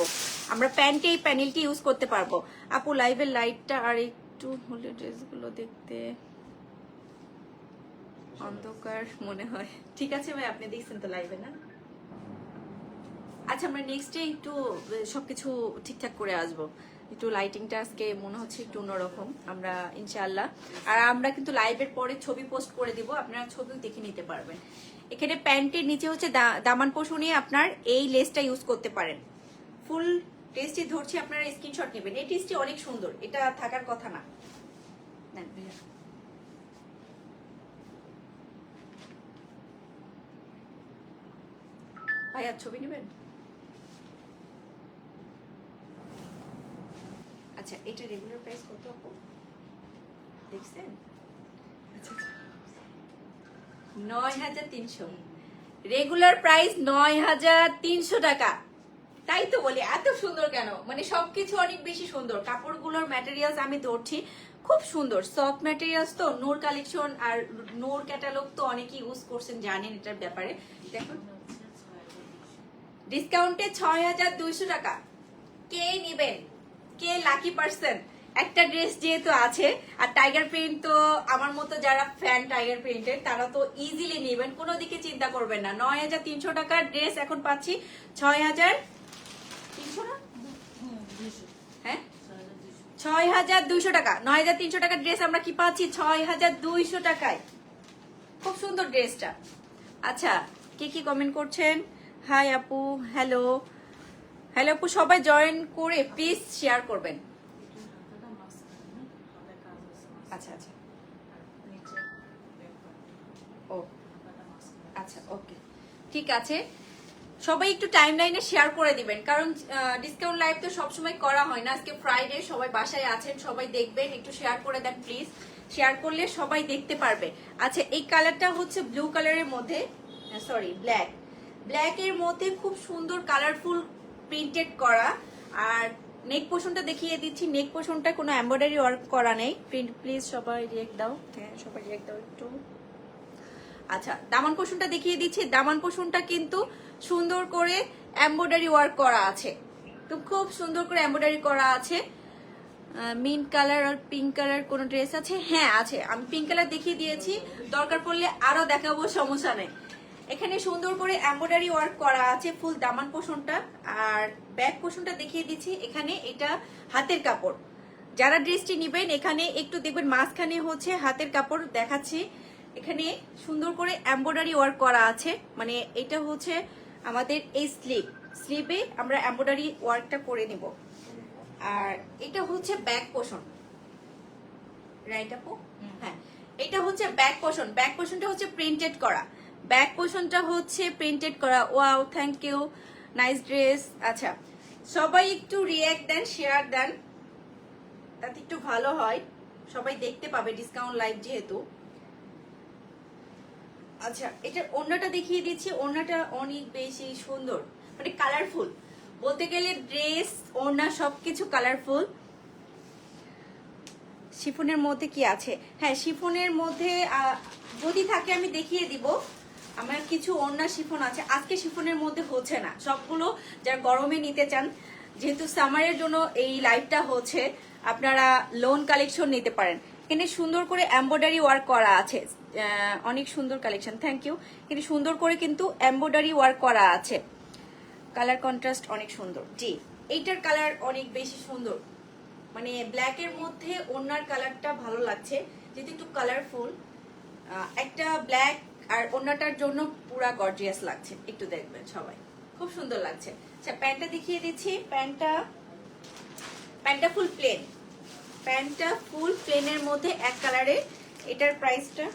A: আমরা। প্যান্টে এই প্যানেলটি ইউজ করতে পারবো। আপু লাইভের লাইটটা আর একটু হলে ড্রেসগুলো দেখতে অন্ধকার মনে হয়। ঠিক আছে ভাই, আপনি দেখছেন তো লাইভে না? আচ্ছা, আমরা নেক্সট ডে একটু সবকিছু ঠিকঠাক করে আসবো। একটু লাইটিংটা আজকে মনে হচ্ছে একটু অন্যরকম, আমরা ইনশাআল্লাহ। আর আমরা কিন্তু লাইভের পরে ছবি পোস্ট করে দিব, আপনারা ছবিও দেখে নিতে পারবেন। এখানে প্যান্টের নিচে হচ্ছে দামান পোষণে আপনার এই লেসটা ইউজ করতে পারেন। ফুল ড্রেসটি ধরছি, আপনারা স্ক্রিনশট নেবেন। এই ড্রেসটি অনেক সুন্দর, এটা থাকার কথা না। নেন ভাইয়া। ভাইয়া ছবি নেবেন? আচ্ছা, এটা রেগুলার প্রাইস কত আপু দেখছেন? আচ্ছা, ৯,৩০০। রেগুলার প্রাইস ৯,৩০০ টাকা। তাই তো বলি এত সুন্দর কেন, মানে সবকিছু অনেক বেশি সুন্দর। কাপড়গুলোর ম্যাটেরিয়ালস আমি ধরছি, খুব সুন্দর সফট ম্যাটেরিয়ালস। তো নূর কালেকশন আর নূর ক্যাটালগ তো অনেকেই ইউজ করছেন, জানেন এটার ব্যাপারে। দেখুন ডিসকাউন্টে ৬,২০০ টাকা। কে নিবেন? কে লাকি পার্সন? একটা ড্রেস যেহেতু আছে, আর টাইগার প্রিন্ট তো আমার মতো যারা ফ্যান টাইগার প্রিন্টের তারা তো ইজিলি নেবেন, কোনো দিকে চিন্তা করবেন না। ৯,৩০০ টাকার ড্রেস এখন পাচ্ছি ৬,৩০০ না? হ্যাঁ, ৬,২০০ টাকা। ৯,৩০০ টাকার ড্রেস আমরা কি পাচ্ছি ৬,২০০ টাকায়। খুব সুন্দর ড্রেসটা। আচ্ছা, কে কি কমেন্ট করছেন? হাই আপু, হ্যালো হ্যালো আপু, সবাই জয়েন করে প্লিজ শেয়ার করবেন। আচ্ছা আচ্ছা, ও আচ্ছা, ওকে, ঠিক আছে। সবাই একটু টাইম লাইনে শেয়ার করে দিবেন, কারণ ডিসকাউন্ট লাইভ তো সবসময় করা হয় না। আজকে ফ্রাইডে, সবাই বাসায় আছেন, সবাই দেখবেন, একটু শেয়ার করে দেন প্লিজ। শেয়ার করলে সবাই দেখতে পারবে। আচ্ছা, এই কালারটা হচ্ছে ব্লু কালারের মধ্যে, সরি ব্ল্যাক, ব্ল্যাকের মধ্যে খুব সুন্দর কালারফুল প্রিন্টেড করা। আর নেক পোর্শনটা দেখিয়ে দিচ্ছি। নেক পোর্শনটা কোনো এমব্রয়ডারি ওয়ার্ক করা নেই। প্রিন্ট প্লিজ সবাই রিয়েক্ট দাও। হ্যাঁ, সবাই রিয়েক্ট দাও একটু। আচ্ছা, দামান পোর্শনটা দেখিয়ে দিচ্ছি। দামান পোর্শনটা কিন্তু সুন্দর করে এমব্রয়ডারি ওয়ার্ক করা আছে, তো খুব সুন্দর করে এমব্রয়ডারি করা আছে। মিন্ট কালার আর পিঙ্ক কালার কোন ড্রেস আছে? হ্যাঁ আছে, আমি পিঙ্ক কালার দেখিয়ে দিয়েছি, দরকার পড়লে আরো দেখাবো, সমস্যা নেই। এখানে সুন্দর করে এমব্রয়ডারি ওয়ার্ক করা আছে ফুল দামান পোর্শনটা। আর ব্যাক পোর্শনটা দেখিয়ে দিচ্ছি। এখানে এটা হাতের কাপড়। যারা ড্রেসটি নেবেন এখানে একটু দেখবেন মাঝখানে হচ্ছে হাতের কাপড় দেখাচ্ছি। এখানে সুন্দর করে এমব্রয়ডারি ওয়ার্ক করা আছে, মানে এটা হচ্ছে আমাদের এই স্লিভে আমরা এমব্রয়ডারি ওয়ার্কটা করে নিব। আর এটা হচ্ছে ব্যাক পোর্শন, রাইট আপু? হ্যাঁ, এটা হচ্ছে ব্যাক পোর্শন। ব্যাক পোর্শনটা হচ্ছে প্রিন্টেড করা। ব্যাক পোর্শনটা হচ্ছে প্রিন্টেড করা। Wow, thank you, nice dress. আচ্ছা, সবাই একটু রিঅ্যাক্ট দেন, শেয়ার দেন, তাতে একটু ভালো হয়, সবাই দেখতে পাবে ডিসকাউন্ট লাইভ যেহেতু। আচ্ছা, এটার ওড়নাটা দেখিয়ে দিচ্ছি। ওড়নাটা অনেক বেশি সুন্দর, মানে কালারফুল বলতে গেলে। ড্রেস, ওড়না সবকিছু কালারফুল। শিফনের মধ্যে কি আছে? হ্যাঁ, শিফনের মধ্যে যদি থাকে আমি দেখিয়ে দিব। আমার কিছু ওড়না শিফন আছে, আজকে শিফনের মধ্যে হচ্ছে না। সবগুলো যারা গরমে নিতে চান, যেহেতু সামারের জন্য এই লাইভটা হচ্ছে, আপনারা লোন কালেকশন নিতে পারেন। এখানে সুন্দর করে এমব্রয়ডারি ওয়ার্ক করা আছে, অনেক সুন্দর কালেকশন, থ্যাংক ইউ। কিন্তু সুন্দর করে কিন্তু এমব্রয়ডারি ওয়ার্ক করা আছে। কালার কন্ট্রাস্ট অনেক সুন্দর। জি, এইটার কালার অনেক বেশি সুন্দর, মানে ব্ল্যাকের মধ্যে ওড়নার কালারটা ভালো লাগছে, যেহেতু একটু কালারফুল। একটা ব্ল্যাক আর ওড়নাটার জন্য পুরা গর্জিয়াস লাগছে, একটু দেখবেন সবাই, খুব সুন্দর লাগছে। আচ্ছা প্যান্টটা দেখিয়ে দিচ্ছি। প্যান্টটা ফুল প্লেন, প্যান্টটা ফুল প্লেনের মধ্যে এক কালারে। এটার প্রাইসটা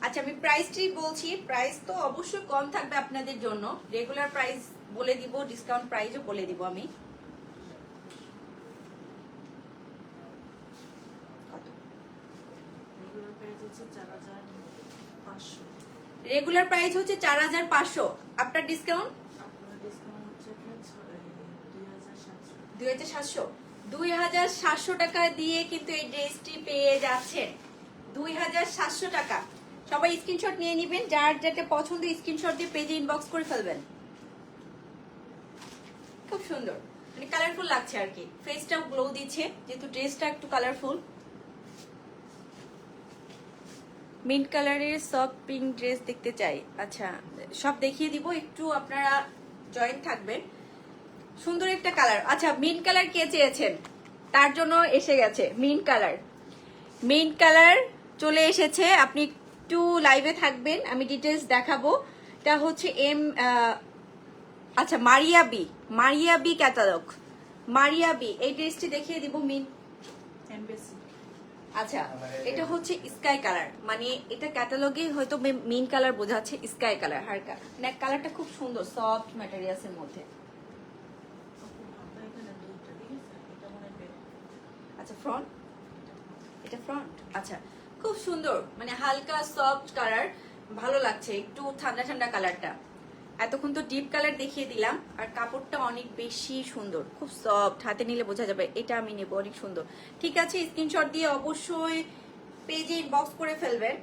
A: আচ্ছা আমি প্রাইসটি বলছি, প্রাইস তো অবশ্যই কম থাকবে আপনাদের জন্য, রেগুলার প্রাইস বলে দিব, ডিসকাউন্ট প্রাইসও বলে দিব আমি। রেগুলার প্রাইস হচ্ছে 4500, আপনার ডিসকাউন্ট 2700। 2700 টাকা দিয়ে কিন্তু এই ড্রেসটি পেয়ে যাচ্ছেন, 2700 টাকা। সবাই স্ক্রিনশট নিয়ে নেবেন, যার যেটা পছন্দ স্ক্রিনশট দিয়ে পেজে ইনবক্স করে ফেলবেন। খুব সুন্দর, মানে কালারফুল লাগছে আর কি, ফেসটাও গ্লো দিচ্ছে যেহেতু ড্রেসটা একটু কালারফুল। মিন্ট কালারের সফট পিঙ্ক ড্রেস দেখতে চাই। আচ্ছা সব দেখিয়ে দিব, একটু আপনারা জয়েন্ট থাকবেন। সুন্দর একটা কালার। আচ্ছা মিন্ট কালার কে চেয়েছেন, তার জন্য এসে গেছে মিন্ট কালার। মিন্ট কালার চলে এসেছে, আপনি একটু লাইভে থাকবেন, আমি ডিটেলস দেখাবো। এটা হচ্ছে আচ্ছা মারিয়া বি ক্যাটালগ, মারিয়া বি। এই ড্রেসটি দেখিয়ে দিব, মিন্ট। আচ্ছা এটা হচ্ছে স্কাই কালার, মানে এটা ক্যাটালগে হয়তো মিন কালার বোঝাচ্ছে, স্কাই কালার হালকা, নেক কালারটা খুব সুন্দর, সফট ম্যাটেরিয়ালস এর মধ্যে। আচ্ছা ফ্রন্ট, এটা ফ্রন্ট। আচ্ছা খুব সুন্দর, মানে হালকা সফট কালার, ভালো লাগছে, একটু ঠান্ডা ঠান্ডা কালারটা। এতক্ষণ তো ডিপ কালার দেখিয়ে দিলাম, আর কাপড়টা অনেক বেশি সুন্দর, খুব সফট, হাতে নিলে বোঝা যাবে। এটা আমি নেব, অনেক সুন্দর। ঠিক আছে, স্ক্রিনশট দিয়ে অবশ্যই পেজে ইনবক্স করে ফেলবেন,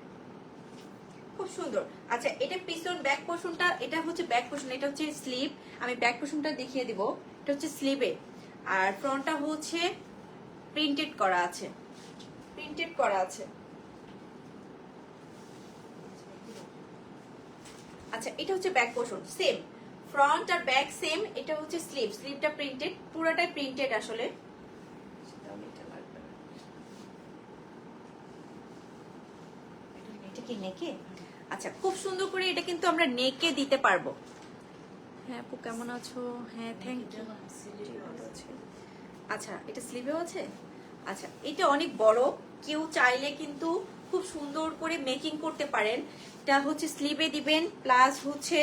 A: খুব সুন্দর। আচ্ছা এটা পিছন ব্যাক পোর্শনটা, এটা হচ্ছে ব্যাক পোর্শন, এটা হচ্ছে স্লিভ। আমি ব্যাক পোর্শনটা দেখিয়ে দিব, এটা হচ্ছে স্লিভে, আর ফ্রন্টটা হচ্ছে প্রিন্টেড করা আছে, প্রিন্টেড করা আছে। আচ্ছা এটা হচ্ছে ব্যাক পোর্শন, সেম ফ্রন্ট আর ব্যাক সেম। এটা হচ্ছে স্লিভ, স্লিভটা প্রিন্টেড, পুরোটাই প্রিন্টেড আসলে। এটা কি নেকে? আচ্ছা খুব সুন্দর করে এটা কিন্তু আমরা নেকে দিতে পারবো। হ্যাঁ আপু কেমন আছো? হ্যাঁ থ্যাংক ইউ। আচ্ছা এটা স্লিভেও আছে। আচ্ছা এটা অনেক বড়, কেউ চাইলে কিন্তু খুব সুন্দর করে মেকিং করতে পারেন। এটা হচ্ছে স্লিভে দিবেন, প্লাস হচ্ছে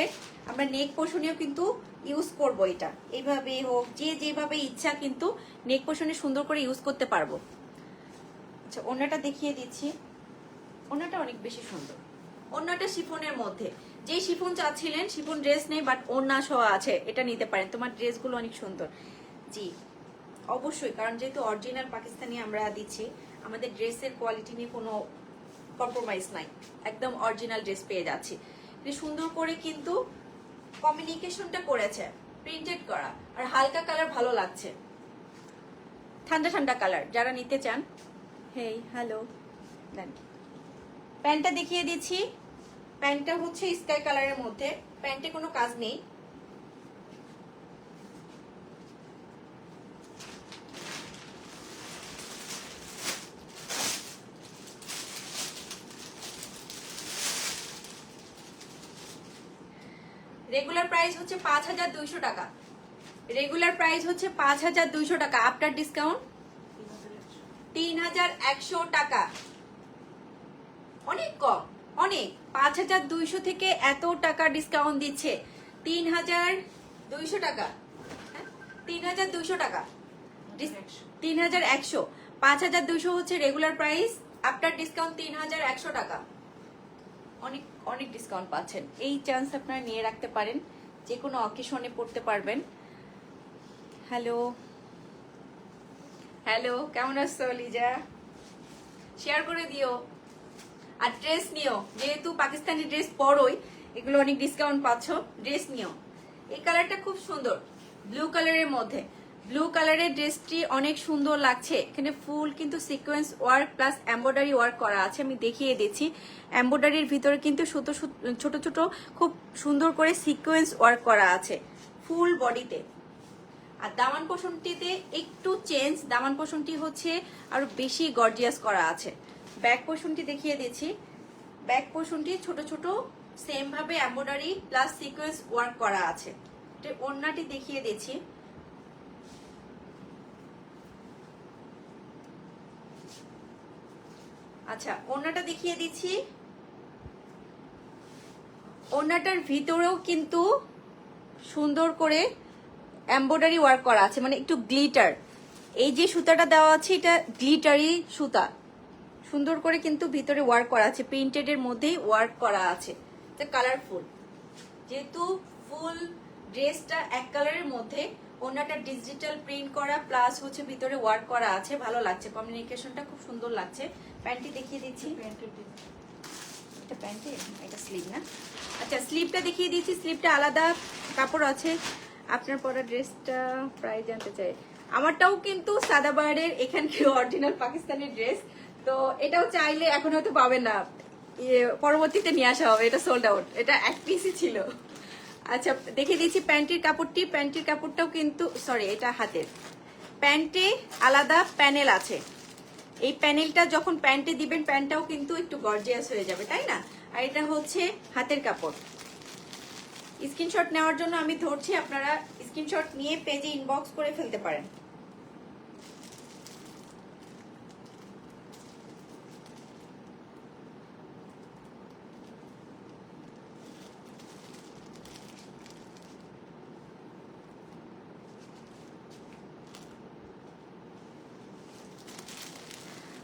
A: আমরা নেক পোর্শনেও কিন্তু ইউজ করব। এটা এইভাবে হোক, যে যেভাবে ইচ্ছা কিন্তু নেক পোর্শনে সুন্দর করে ইউজ করতে পারবো। আচ্ছা ওড়নাটা দেখিয়ে দিচ্ছি, ওড়নাটা অনেক বেশি সুন্দর। ওড়নাটা শিফনের মধ্যে, যে শিফন চাচ্ছিলেন, শিফন ড্রেস নেই বাট ওড়না সহ আছে, এটা নিতে পারেন। তোমার ড্রেসগুলো অনেক সুন্দর। জি অবশ্যই, কারণ যেহেতু অরিজিনাল পাকিস্তানি আমরা দিচ্ছি, আমাদের ড্রেসের কোয়ালিটি নিয়ে কোনো কম্প্রোমাইজ নাই, একদম অরিজিনাল ড্রেস পেয়ে যাচ্ছি। সুন্দর করে কিন্তু কমিউনিকেশনটা করেছে, প্রিন্টেড করা, আর হালকা কালার ভালো লাগছে, ঠান্ডা ঠান্ডা কালার যারা নিতে চান। হেই হ্যালো, প্যান্টটা দেখিয়ে দিচ্ছি। প্যান্টটা হচ্ছে স্কাই কালারের মধ্যে, প্যান্টে কোনো কাজ নেই। রেগুলার প্রাইস হচ্ছে 5200 টাকা, রেগুলার প্রাইস হচ্ছে 5200 টাকা, আফটার ডিসকাউন্ট 3100 টাকা। অনেক কম, অনেক। 5200 থেকে এত টাকা ডিসকাউন্ট দিচ্ছে, 3200 টাকা, 3200 টাকা, 3100। 5200 হচ্ছে রেগুলার প্রাইস, আফটার ডিসকাউন্ট 3100 টাকা। অনেক অনেক ডিসকাউন্ট পাচ্ছেন, এই চান্স আপনারা নিয়ে রাখতে পারেন, যে কোনো অকেশনে পড়তে পারবেন। হ্যালো হ্যালো, কেমন আছো লিজা? শেয়ার করে দিও, আর ড্রেস নিও, যেহেতু পাকিস্তানি ড্রেস পরোই, এগুলো অনেক ডিসকাউন্ট পাচ্ছ, ড্রেস নিও। এই কালারটা খুব সুন্দর, ব্লু কালারের মধ্যে, ব্লু কালারের ড্রেসটি অনেক সুন্দর লাগছে। এখানে ফুল কিন্তু sequence work plus embroidery work করা আছে, আমি দেখিয়ে দিচ্ছি। এমব্রয়ডারির ভিতরে কিন্তু ছোট ছোট খুব সুন্দর করে সিকোয়েন্স ওয়ার্ক করা আছে ফুল বডিতে। আর দামান পোষণটিতে একটু চেঞ্জ, দামান পোষণটি হচ্ছে আরো বেশি গর্জিয়াস করা আছে। ব্যাক পোষণটি দেখিয়ে দিচ্ছি। ব্যাক পোষণটি ছোট ছোট সেম ভাবে এমব্রয়ডারি প্লাস সিকোয়েন্স ওয়ার্ক করা আছে। ওড়নাটি দেখিয়ে দিচ্ছি। আচ্ছা, ওড়নাটা দেখিয়ে দিচ্ছি। ওড়নাটার ভিতরেও কিন্তু সুন্দর করে এমব্রয়ডারি ওয়ার্ক করা আছে, মানে একটু গ্লিটার। এই যে সুতাটা দেওয়া আছে এটা গ্লিটারি সুতা, সুন্দর করে কিন্তু ভিতরে ওয়ার্ক করা আছে, প্রিন্টেড এর মধ্যেই ওয়ার্ক করা আছে। এটা কালারফুল, যেহেতু ফুল ড্রেসটা এক কালারের মধ্যে, ওড়নাটা ডিজিটাল প্রিন্ট করা প্লাস হচ্ছে ভিতরে ওয়ার্ক করা আছে, ভালো লাগছে, কমিউনিকেশনটা খুব সুন্দর লাগছে। প্যান্টটি দেখিয়ে দিচ্ছি। এটা প্যান্টে, এটা স্লিভ না? আচ্ছা, স্লিভটা দেখিয়ে দিচ্ছি। স্লিভটা আলাদা কাপড় আছে। আপনার পরা ড্রেসটা প্রায় জানতে চাই। আমারটাও কিন্তু সাদাবাহারের এখানকার অরিজিনাল পাকিস্তানি ড্রেস, তো এটাও চাইলে এখন হয়তো পাবেন না, পরবর্তীতে নিয়ে আসা হবে। এটা সোল্ড আউট, এটা এক পিসই ছিল। আচ্ছা, দেখিয়ে দিচ্ছি প্যান্টির কাপড়টি। প্যান্টির কাপড়টাও কিন্তু, সরি, এটা হাতের। প্যান্টে আলাদা প্যানেল আছে। এই প্যানেলটা যখন প্যান্টে দিবেন, প্যান্টটাও কিন্তু একটু গর্জিয়াস হয়ে যাবে, তাই না? আর এটা হচ্ছে হাতের কাপড়। স্ক্রিনশট নেওয়ার জন্য আমি ধরছি, আপনারা স্ক্রিনশট নিয়ে পেজে ইনবক্স করে ফেলতে পারেন।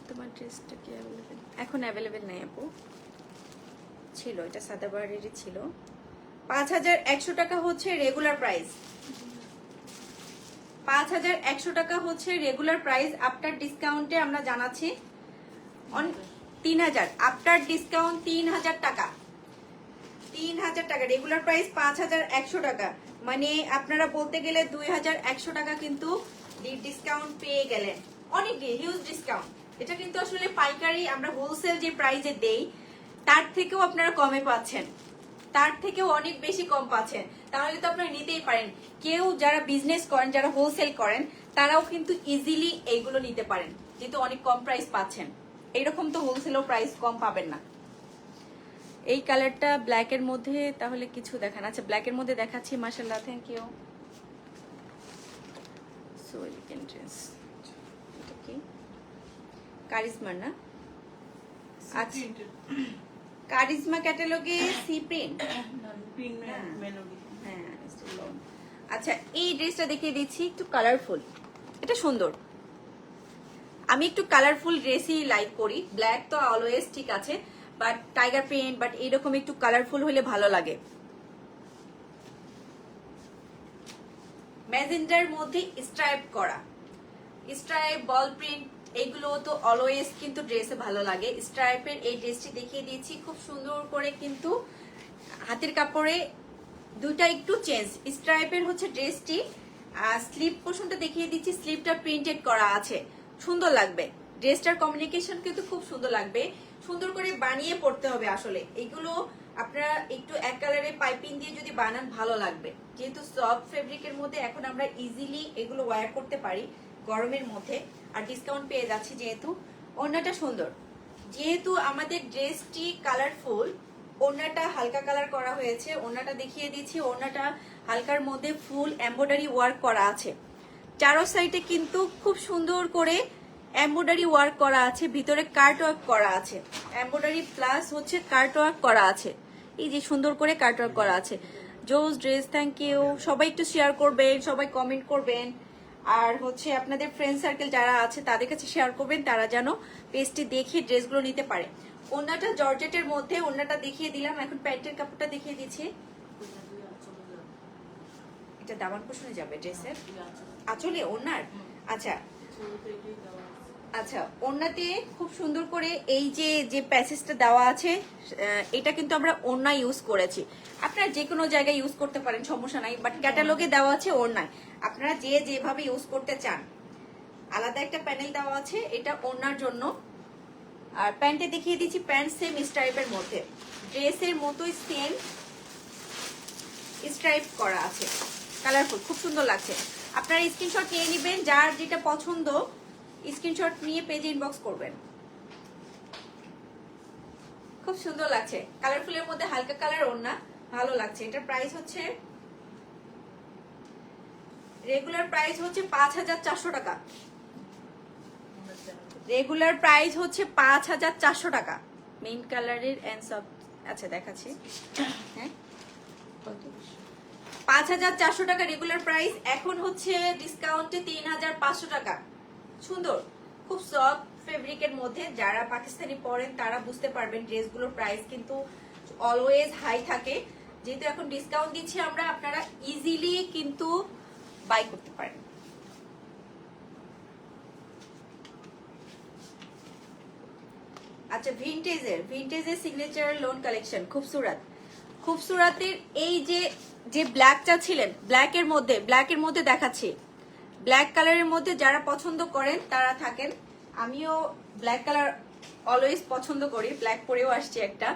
A: তোমার ড্রেসটা কি অ্যাভেলেবেল? এখন অ্যাভেলেবেল নেই আপু, ছিল, এটা সাদাবাহারেরই ছিল। 5100 টাকা হচ্ছে রেগুলার প্রাইস। 5100 টাকা হচ্ছে রেগুলার প্রাইস। আফটার ডিসকাউন্টে আমরা জানাচ্ছি 3000, আফটার ডিসকাউন্ট 3000 টাকা। 3000 টাকা রেগুলার প্রাইস, 5100 টাকা, মানে আপনারা বলতে গেলে 2100 টাকা কিন্তু ডিসকাউন্ট পেয়ে গেলেন। অনেক হিউজ ডিসকাউন্ট। এটা কিন্তু আসলে পাইকারি, আমরা হোলসেল যে প্রাইসে দেই তার থেকেও আপনারা কমে পাচ্ছেন, তার থেকেও অনেক বেশি কম পাচ্ছেন। তাহলে তো আপনারা নিতেই পারেন। কেউ যারা বিজনেস করেন, যারা হোলসেল করেন, তারাও কিন্তু ইজিলি এইগুলো নিতে পারেন, যেহেতু অনেক কম প্রাইস পাচ্ছেন। এইরকম তো হোলসেলও প্রাইস কম পাবেন না। এই কালারটা ব্ল্যাক এর মধ্যে, তাহলে কিছু দেখান। আচ্ছা, ব্ল্যাক এর মধ্যে দেখাচ্ছি। মাশাআল্লাহ, thank you. So elegant dress. এটা কি কারিজমা না? আচ্ছা, কারিজমা ক্যাটালগে সি প্রিন্ট। হ্যাঁ, আচ্ছা, এই ড্রেসটা দেখিয়ে দিচ্ছি, একটু কালারফুল। এটা সুন্দর। আমি একটু কালারফুল ড্রেসই লাইক করি। ব্ল্যাক তো অলওয়েজ ঠিক আছে, বাট টাইগার প্রিন্ট, বাট এইরকম একটু কালারফুল হলে ভালো লাগে। ম্যাজেন্ডার মধ্যে স্ট্রাইপ করা, স্ট্রাইপ, বল প্রিন্ট, এগুলো তো অলওয়েজ কিন্তু ড্রেসে ভালো লাগে। স্ট্রাইপের এই ড্রেসটি দেখিয়ে দিয়েছি, খুব সুন্দর করে কিন্তু হাতের কাপড়ে দুইটা একটু চেঞ্জ। স্ট্রাইপের হচ্ছে ড্রেসটি। স্লিভ পোর্শনটা দেখিয়ে দিচ্ছি, স্লিভটা প্রিন্টেড করা আছে, সুন্দর লাগবে। ড্রেসটার কমিউনিকেশন কিন্তু খুব সুন্দর লাগবে। সুন্দর করে বানিয়ে পড়তে হবে আসলে। এগুলো আপনারা একটু এক কালারে পাইপিং দিয়ে যদি বানান, ভালো লাগবে। যেহেতু সফট ফেব্রিকের মধ্যে এখন আমরা ইজিলি এগুলো ওয়্যার করতে পারি গরমের মধ্যে। আর ডিসকাউন্ট পেয়ে যাচ্ছি যেহেতু। ওড়নাটা সুন্দর, যেহেতু আমাদের ড্রেসটি কালারফুল, ওড়নাটা হালকা কালার করা হয়েছে। ওড়নাটা দেখিয়ে দিচ্ছি। ওড়নাটা হালকার মধ্যে ফুল এমব্রয়ডারি ওয়ার্ক করা আছে। চারো সাইডে কিন্তু খুব সুন্দর করে এমব্রয়ডারি ওয়ার্ক করা আছে, ভিতরে কার্ট ওয়ার্ক করা আছে। এমব্রয়ডারি প্লাস হচ্ছে কার্ট ওয়ার্ক করা আছে, এই যে সুন্দর করে কার্ট ওয়ার্ক করা আছে। জোস ড্রেস, থ্যাংক ইউ। সবাই একটু শেয়ার করবেন, সবাই কমেন্ট করবেন, আর হচ্ছে আপনাদের ফ্রেন্ড সার্কেল যারা আছে তাদের কাছে শেয়ার করবেন, তারা যেন পেজটি দেখে ড্রেসগুলো নিতে পারে। ওড়নাটা জর্জেটের মধ্যে, ওড়নাটা দেখিয়ে দিলাম। এখন প্যান্টের কাপড়টা দেখিয়ে দিচ্ছি। এটা দামান পোষণে যাবে ড্রেসের আঁচলে ওড়নার। আচ্ছা, আচ্ছা, ওড়নাতে খুব সুন্দর করে এই যে যে প্যাসেজটা দেওয়া আছে, এটা কিন্তু আমরা ওড়না ইউজ করেছি। আপনারা যে কোনো জায়গায় ইউজ করতে পারেন, সমস্যা নাই, বাট ক্যাটালগে দেওয়া আছে ওড়নায়। আপনারা যে যেভাবে ইউজ করতে চান। আলাদা একটা প্যানেল দেওয়া আছে, এটা ওড়নার জন্য। আর প্যান্টে দেখিয়ে দিচ্ছি, প্যান্ট সেম স্ট্রাইপের মধ্যে, ড্রেসের মতোই সেম স্ট্রাইপ করা আছে, কালারফুল, খুব সুন্দর লাগছে। আপনারা স্ক্রিনশট নিয়ে নেবেন, যার যেটা পছন্দ স্ক্রিনশট নিয়ে পেজে ইনবক্স করবেন। খুব সুন্দর লাগছে, কালারফুলের মধ্যে হালকা কালার ওড়না, ভালো লাগছে। এটার প্রাইস হচ্ছে, রেগুলার প্রাইস হচ্ছে ৫,৪০০ টাকা। রেগুলার প্রাইস হচ্ছে ৫,৪০০ টাকা। মেইন কালারের এন্ড সব, আচ্ছা দেখাচ্ছি, হ্যাঁ ৫,৪০০ টাকা রেগুলার প্রাইস। এখন হচ্ছে ডিসকাউন্টে ৩,৫০০ টাকা। সুন্দর, খুব সফট ফেব্রিকের মধ্যে। যারা পাকিস্তানি পরেন তারা বুঝতে পারবেন ড্রেসগুলোর প্রাইস কিন্তু অলওয়েজ হাই থাকে। যেহেতু এখন ডিসকাউন্ট দিচ্ছি আমরা, আপনারা ইজিলি কিন্তু বাই করতে পারেন। আচ্ছা, ভিন্টেজের সিগনেচার লোন কালেকশন, খুবসুরাতের এই যে যে ব্ল্যাকটা ছিলেন, ব্ল্যাকের মধ্যে দেখাচ্ছি, ব্ল্যাক কালারের মধ্যে যারা পছন্দ করেন তারা থাকেন। আমিও ব্ল্যাক কালার অলওয়েজ পছন্দ করি, ব্ল্যাক পরেও আসছি একটা।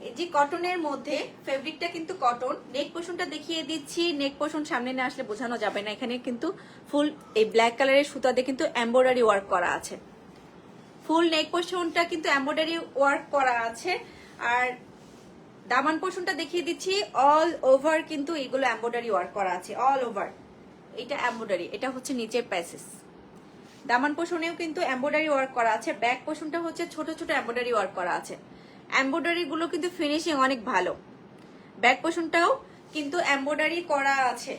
A: এই যে কটনের মধ্যে, ফেব্রিকটা কিন্তু কটন। নেক পোর্শনটা দেখিয়ে দিচ্ছি, নেক পোর্শন সামনে না আসলে বোঝানো যাবে না। এখানে কিন্তু ফুল এই ব্ল্যাক কালারের সুতা দিয়ে কিন্তু এমব্রয়ডারি ওয়ার্ক করা আছে। ফুল নেক পোর্শনটা কিন্তু এমব্রয়ডারি ওয়ার্ক করা আছে। আর দামান পোর্শনটা দেখিয়ে দিচ্ছি, অল ওভার কিন্তু এগুলো এমব্রয়ডারি ওয়ার্ক করা আছে, অল ওভার। এটা এমব্রয়ডারি, এটা হচ্ছে নিচের প্যাসেজ। দামান পোর্শনেও কিন্তু এমব্রয়ডারি ওয়ার্ক করা আছে। ব্যাক পোর্শনটা হচ্ছে ছোট ছোট এমব্রয়ডারি ওয়ার্ক করা আছে। এমব্রয়ডারি গুলো কিন্তু ফিনিশিং অনেক ভালো। ব্যাক পোর্শনটাও কিন্তু এমব্রয়ডারি করা আছে।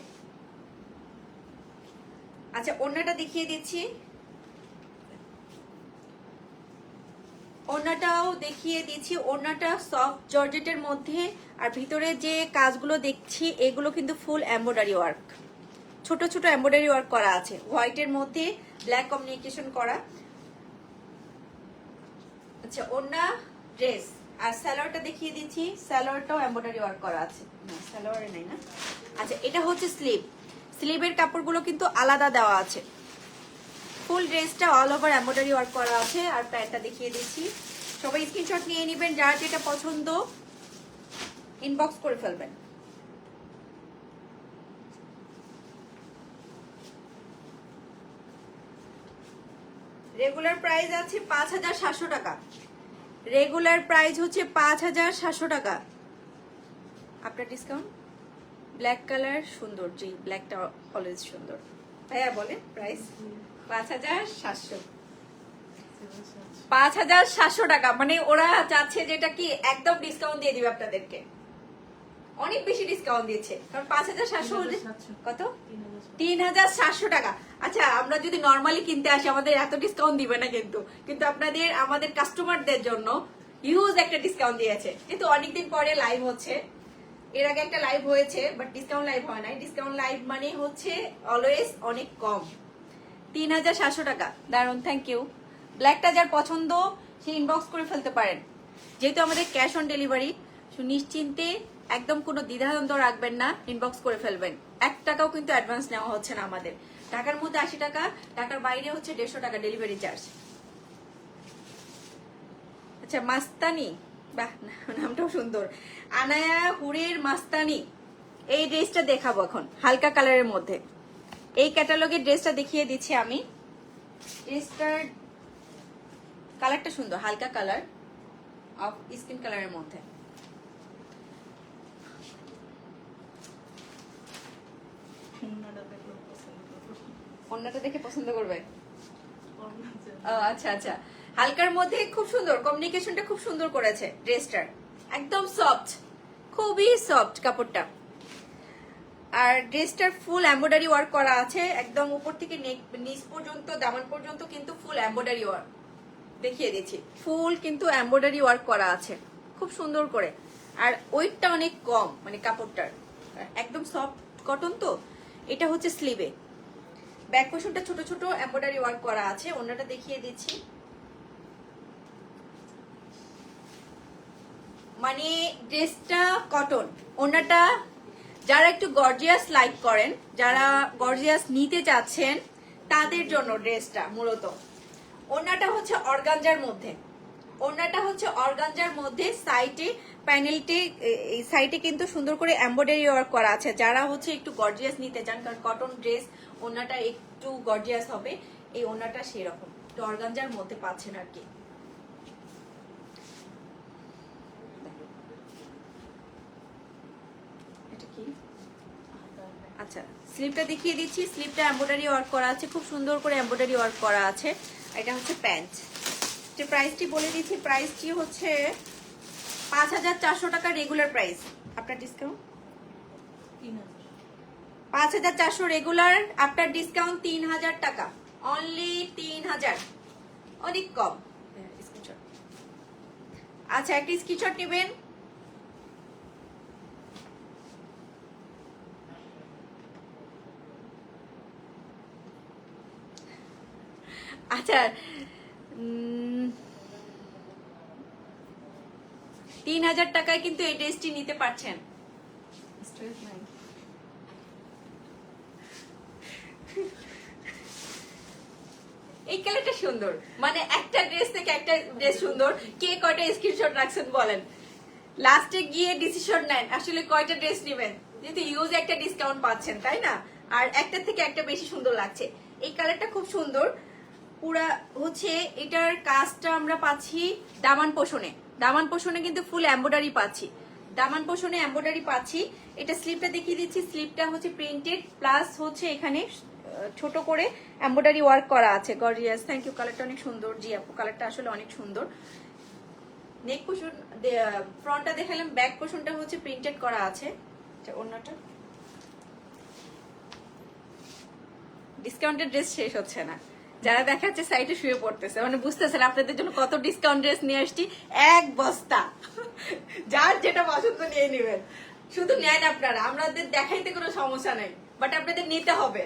A: আচ্ছা, ওড়নাটা দেখিয়ে দিচ্ছি, ওড়নাটাও দেখিয়ে দিচ্ছি। ওড়নাটা সফট জর্জেটের মধ্যে, আর ভিতরে যে কাজগুলো দেখছি এগুলো কিন্তু ফুল এমব্রয়ডারি ওয়ার্ক, ছোট ছোট এমব্রয়ডারি ওয়ার্ক করা আছে। হোয়াইটের মধ্যে ব্ল্যাক কমিউনিকেশন করা। আচ্ছা, ওড়না, ড্রেস আর সালোয়ারটা দেখিয়ে দিচ্ছি, সালোয়ারটাও এমব্রয়ডারি ওয়ার্ক করা আছে। না, সালোয়ারে নাই না। আচ্ছা, এটা হচ্ছে স্লিভের কাপড়গুলো কিন্তু আলাদা দেওয়া আছে। ফুল ড্রেসটা অল ওভার এমব্রয়ডারি ওয়ার্ক করা আছে। আর প্যান্টটা দেখিয়ে দিচ্ছি, সবাই স্ক্রিনশট নিয়ে নেবেন, যার যেটা পছন্দ ইনবক্স করে ফেলবেন। রেগুলার প্রাইস আছে ৫,৭০০ টাকা। রেগুলার প্রাইস হচ্ছে ৫,৭০০ টাকা। আপনার ডিসকাউন্ট, ব্ল্যাক কালার সুন্দর, জি ব্ল্যাকটা অলওয়েজ সুন্দর। ভাইয়া বলে প্রাইস ৫,৭০০। ৫,৭০০ টাকা, মানে ওরা চাচ্ছে যেটা কি একদম ডিসকাউন্ট দিয়ে দিবে আপনাদেরকে, অনেক বেশি ডিসকাউন্ট দিচ্ছে। কারণ ৫,৭০০ কত, ৩,৭০০ টাকা। আচ্ছা, আমরা যদি নর্মালি কিনতে আসি আমাদের এত ডিসকাউন্ট দিবে না, কিন্তু আপনাদের আমাদের কাস্টমারদের জন্য হিউজ একটা ডিসকাউন্ট দিয়েছে। কিন্তু অনেকদিন পরে লাইভ হচ্ছে, এর আগে একটা লাইভ হয়েছে বাট ডিসকাউন্ট লাইভ হয় নাই। ডিসকাউন্ট লাইভ মানে হচ্ছে অলওয়েজ অনেক কম। ৩,৭০০ টাকা, দারুন, থ্যাংক ইউ। ব্ল্যাকটা যার পছন্দ সে ইনবক্স করে ফেলতে পারেন। যেহেতু আমাদের ক্যাশ অন ডেলিভারি, নিশ্চিন্তে একদম কোনো দ্বিধাদ্বন্দ্ব রাখবেন না, ইনবক্স করে ফেলবেন। ১ টাকাও কিন্তু অ্যাডভান্স নেওয়া হচ্ছে না আমাদের। ঢাকার মধ্যে ৮০ টাকা, ঢাকার বাইরে হচ্ছে ১৫০ টাকা ডেলিভারি চার্জ। আচ্ছা, মাস্তানি, বাহ নামটাও সুন্দর, আনায়া হুরের মাস্তানি। এই ড্রেসটা দেখাবো এখন হালকা কালারের মধ্যে। এই ক্যাটালগের ড্রেসটা দেখিয়ে দিচ্ছি আমি। ড্রেসটার কালারটা সুন্দর, হালকা কালার অফ স্কিন কালারের মধ্যে। অন্যটা দেখে পছন্দ করবে। আচ্ছা আচ্ছা, হালকার মধ্যে খুব সুন্দর, কমিউনিকেশনটা খুব সুন্দর করেছে ড্রেসটার, একদম সফট, খুবই সফট কাপড়টা। আর ড্রেসটার ফুল এমব্রয়ডারি ওয়ার্ক করা আছে, একদম উপর থেকে নিচ পর্যন্ত, দামান পর্যন্ত কিন্তু ফুল এমব্রয়ডারি ওয়ার্ক। দেখিয়ে দিচ্ছি, ফুল কিন্তু এমব্রয়ডারি ওয়ার্ক করা আছে খুব সুন্দর করে। আর ওয়েটটা অনেক কম, মানে কাপড়টার একদম সফট কটন। তো এটা হচ্ছে স্লিভে, ব্যাক পোর্শনটা ছোট ছোট এমব্রয়ডারি ওয়ার্ক করা আছে। ওড়নাটা দেখিয়ে দিচ্ছি, মানে ড্রেসটা কটন, ওড়নাটা যারা একটু গর্জিয়াস লাইক করেন, যারা গর্জিয়াস নিতে চাচ্ছেন তাদের জন্য ড্রেসটা মূলত। ওড়নাটা হচ্ছে অর্গানজার মধ্যে, ওড়নাটা হচ্ছে অর্গানজার মধ্যে, সাইডে প্যানেলটি এই সাইডে কিন্তু সুন্দর করে এমব্রয়ডারি ওয়ার্ক করা আছে। যারা হচ্ছে একটু গর্জিয়াস নিতে চান, কারণ কটন ড্রেস ওড়নাটা একটু গর্জিয়াস হবে, এই ওড়নাটা সেরকম একটু অর্গানজার মধ্যে পাচ্ছেন আর কি। এটা কি? আচ্ছা, স্লিপটা দেখিয়ে দিচ্ছি। স্লিপটা এমব্রয়ডারি ওয়ার্ক করা আছে, খুব সুন্দর করে এমব্রয়ডারি ওয়ার্ক করা আছে। এটা হচ্ছে প্যান্ট। যে প্রাইসটি বলে দিচ্ছি, প্রাইসটি হচ্ছে 5400 টাকা রেগুলার প্রাইস। আপনার ডিসকাউন্ট 5400 রেগুলার, আপনার ডিসকাউন্ট 3000 টাকা, অনলি 3000, অনেক কম। আচ্ছা, একটা স্ক্রিনশট নেবেন। আচ্ছা, 3000 টাকায় কিন্তু এই ড্রেসটি নিতে পারছেন। এই কালারটা সুন্দর, মানে একটা ড্রেস থেকে একটা ড্রেস সুন্দর। কে কয়টা স্ক্রিনশট রাখছেন বলেন, লাস্টে গিয়ে ডিসিশন নেন আসলে কয়টা ড্রেস নেবেন, যেহেতু ইউজ একটা ডিসকাউন্ট পাচ্ছেন, তাই না? আর একটা থেকে একটা বেশি সুন্দর লাগছে। এই কালারটা খুব সুন্দর, পুরা হচ্ছে এটার কাজটা আমরা পাচ্ছি দামান পোষণে। দামান পোষণে কিন্তু ফুল এমব্রয়ডারি পাচ্ছি, দামান পোষণে এমব্রয়ডারি পাচ্ছি। এটা স্লিপটা দেখিয়ে দিচ্ছি, স্লিপটা হচ্ছে প্রিন্টেড, প্লাস হচ্ছে এখানে ছোট করে এমব্রয়ডারি ওয়ার্ক করা আছে। Gorgeous, thank you. কালারটা অনেক সুন্দর। জি আপু, কালারটা আসলে অনেক সুন্দর। নেক পোষণ ফ্রন্টটা দেখালাম, ব্যাক পোষণটা হচ্ছে প্রিন্টেড করা আছে। অন্যটা ডিসকাউন্টেড ড্রেস শেষ হচ্ছে না, যারা দেখাচ্ছে সাইটে শুয়ে পড়তেছে, মানে বুঝতেছেন আপনাদের জন্য কত ডিসকাউন্ট ড্রেস নিয়ে আসছি। এক বস্তা, যার যেটা পছন্দ নিয়ে নেবেন, শুধু নেন আপনারা, আমাদের দেখাইতে কোনো সমস্যা নেই, বাট আপনাদের নিতে হবে।